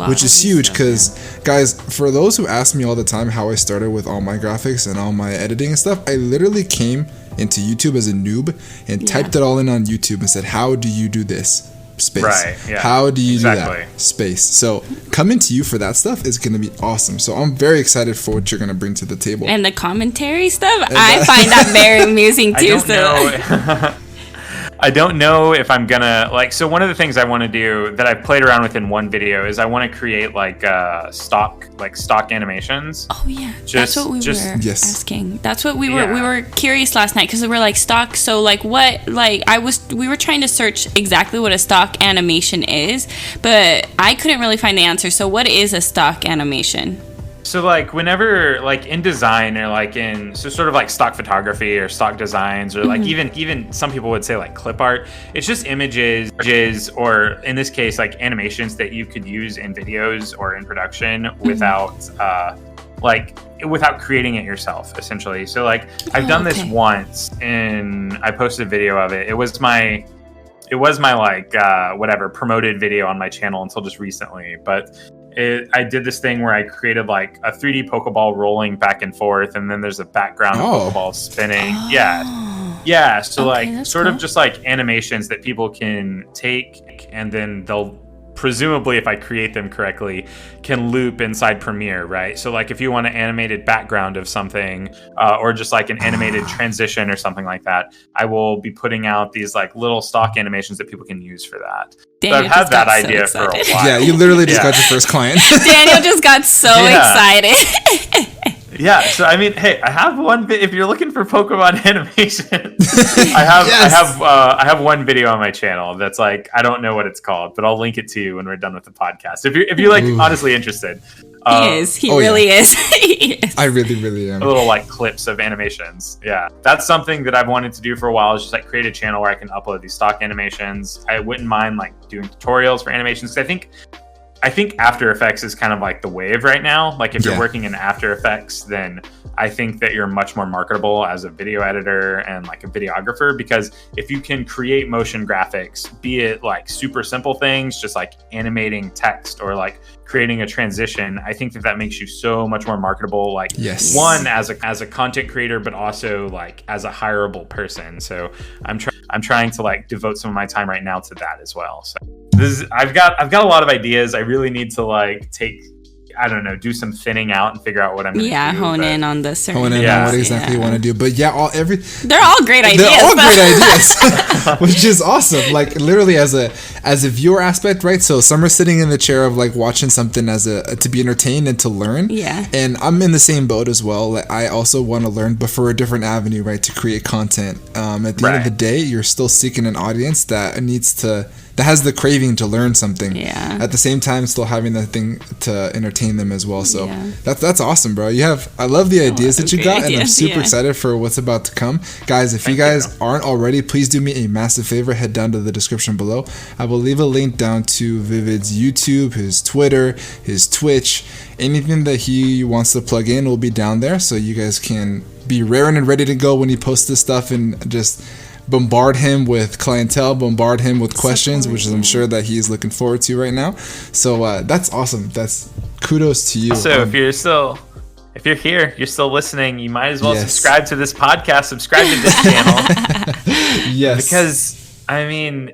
Speaker 2: which is huge because guys, for those who ask me all the time how I started with all my graphics and all my editing and stuff, I literally came into YouTube as a noob and typed it all in on YouTube and said, how do you do this? Space. Right, yeah. How do you do that? Space. So coming to you for that stuff is going to be awesome. So I'm very excited for what you're going to bring to the table.
Speaker 3: And the commentary stuff, I find that very amusing too.
Speaker 4: I don't know if I'm gonna so one of the things I want to do that I've played around with in one video is I want to create stock animations.
Speaker 3: Oh yeah, that's what we were asking. That's what we were curious last night because we were like stock. So like what we were trying to search exactly what a stock animation is, but I couldn't really find the answer. So what is a stock animation?
Speaker 4: So whenever in design or in sort of stock photography or stock designs or even some people would say clip art, it's just images or in this case animations that you could use in videos or in production without creating it yourself essentially. So I've done this once and I posted a video of it. It was my promoted video on my channel until just recently, but I did this thing where I created a 3D Pokeball rolling back and forth, and then there's a background Pokeball spinning. Yeah. So sort of just animations that people can take, and then they'll presumably, if I create them correctly, can loop inside Premiere, right? So if you want an animated background of something, or just an animated transition or something like that, I will be putting out these little stock animations that people can use for that. So I've had that idea for a while.
Speaker 2: Yeah, you literally just got your first client.
Speaker 3: Daniel just got so excited.
Speaker 4: Yeah, so I mean, hey, I have one if you're looking for Pokemon animation, I have one video on my channel that's I don't know what it's called, but I'll link it to you when we're done with the podcast. If you're honestly interested.
Speaker 3: He really is.
Speaker 2: I really am.
Speaker 4: Little clips of animations. Yeah. That's something that I've wanted to do for a while, is just create a channel where I can upload these stock animations. I wouldn't mind doing tutorials for animations, because I think After Effects is kind of the wave right now. If you're working in After Effects, then I think that you're much more marketable as a video editor and a videographer, because if you can create motion graphics, be it super simple things, just animating text, or creating a transition, I think that makes you so much more marketable. Like,
Speaker 2: Yes.
Speaker 4: one, as a content creator, but also like as a hireable person. So I'm trying to like devote some of my time right now to that as well. So I've got a lot of ideas. I really need to like do some thinning out and figure out what I'm going to do.
Speaker 3: Hone in on the certain
Speaker 2: Hone in
Speaker 4: Yeah.
Speaker 2: on what exactly you want to do. But yeah,
Speaker 3: They're all great ideas.
Speaker 2: they're all
Speaker 3: though.
Speaker 2: great ideas, which is awesome. Like literally as a viewer aspect, right? So Summer's sitting in the chair of like watching something to be entertained and to learn.
Speaker 3: Yeah.
Speaker 2: And I'm in the same boat as well. Like, I also want to learn, but for a different avenue, right? To create content. At the end of
Speaker 4: Right.
Speaker 2: the day, you're still seeking an audience that has the craving to learn something.
Speaker 3: Yeah.
Speaker 2: At the same time, still having the thing to entertain them as well. So
Speaker 3: Yeah.
Speaker 2: that's awesome, bro. I love the ideas that you
Speaker 3: great
Speaker 2: got, and I'm
Speaker 3: ideas,
Speaker 2: super
Speaker 3: yeah.
Speaker 2: excited for what's about to come. Guys, if you
Speaker 4: Thank
Speaker 2: guys
Speaker 4: you.
Speaker 2: aren't already, please do me a massive favor. Head down to the description below. I will leave a link down to Vivid's YouTube, his Twitter, his Twitch. Anything that he wants to plug in will be down there, so you guys can be raring and ready to go when he posts this stuff, and just bombard him with clientele, bombard him with questions, which is I'm sure that he's looking forward to right now. So that's awesome. That's kudos to you.
Speaker 4: So if you're here, you're still listening, you might as well
Speaker 2: Yes.
Speaker 4: subscribe to this podcast, subscribe to this channel.
Speaker 2: yes,
Speaker 4: Because I mean,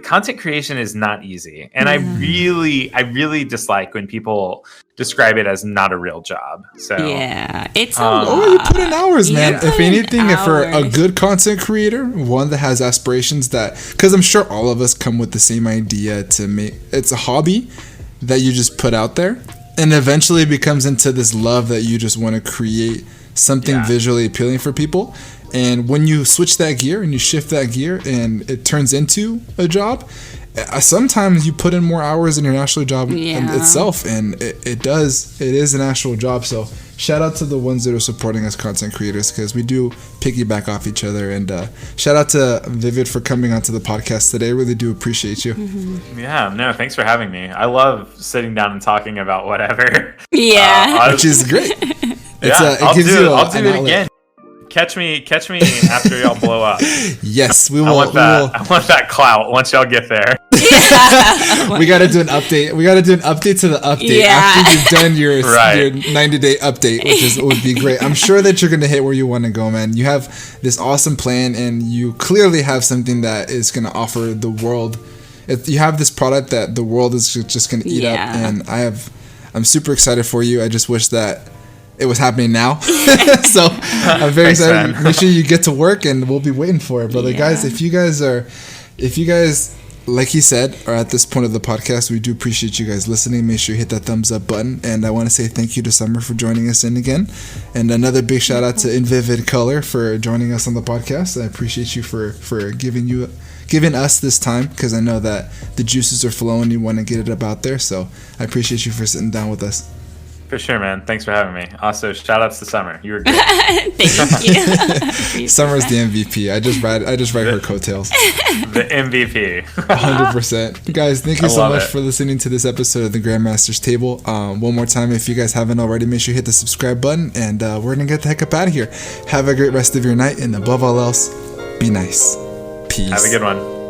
Speaker 4: content creation is not easy. And I really dislike when people describe it as not a real job. So
Speaker 3: Yeah, it's a
Speaker 4: Oh,
Speaker 2: Oh, you put in hours, man.
Speaker 3: You
Speaker 2: If
Speaker 3: put in
Speaker 2: anything, if for a
Speaker 3: hours.
Speaker 2: good content creator, one that has aspirations because I'm sure all of us come with the same idea to make it's a hobby that you just put out there, and eventually it becomes into this love that you just want to create something
Speaker 4: Yeah.
Speaker 2: visually appealing for people. And when you switch that gear and you shift that gear and it turns into a job, sometimes you put in more hours in your actual job in
Speaker 3: Yeah.
Speaker 2: itself, and it is an actual job. So shout out to the ones that are supporting us content creators, because we do piggyback off each other. And shout out to Vivid for coming onto the podcast today. Really do appreciate you.
Speaker 4: yeah, no, thanks for having me. I love sitting down and talking about whatever.
Speaker 3: Yeah.
Speaker 2: Which is great.
Speaker 4: I'll
Speaker 2: gives
Speaker 4: do
Speaker 2: you
Speaker 4: it. I'll
Speaker 2: an
Speaker 4: do it
Speaker 2: outlet.
Speaker 4: again. Catch me after y'all blow up.
Speaker 2: Yes, we
Speaker 4: I
Speaker 2: will.
Speaker 4: want that clout once y'all get there.
Speaker 2: We got to do an update. We got to do an update to the update
Speaker 3: Yeah.
Speaker 2: after you've done your
Speaker 4: Right.
Speaker 2: 90-day update, which would be great. I'm sure that you're going to hit where you want to go, man. You have this awesome plan, and you clearly have something that is going to offer the world. You have this product that the world is just going to eat up,
Speaker 3: Yeah.
Speaker 2: and I'm super excited for you. I just wish that it was happening now. So I'm very
Speaker 4: Thanks,
Speaker 2: excited.
Speaker 4: man.
Speaker 2: Make sure you get to work, and we'll be waiting for it, brother.
Speaker 3: Yeah.
Speaker 2: Guys, if you guys, like he said, are at this point of the podcast, we do appreciate you guys listening. Make sure you hit that thumbs up button. And I want to say thank you to Summer for joining us in again. And another big shout out to Invivid Color for joining us on the podcast. I appreciate you for giving us this time, because I know that the juices are flowing. You want to get it up out there. So I appreciate you for sitting down with us.
Speaker 4: For sure, man. Thanks for having me. Also, shout outs to Summer. You were great.
Speaker 3: Thank you.
Speaker 2: Summer's the MVP. I just ride her coattails.
Speaker 4: The MVP.
Speaker 2: 100%. Guys, thank you
Speaker 4: I
Speaker 2: so
Speaker 4: love
Speaker 2: much
Speaker 4: it.
Speaker 2: for listening to this episode of the Grandmaster's Table. One more time, if you guys haven't already, make sure you hit the subscribe button, and we're going to get the heck up out of here. Have a great rest of your night, and above all else, be nice. Peace.
Speaker 4: Have a good one.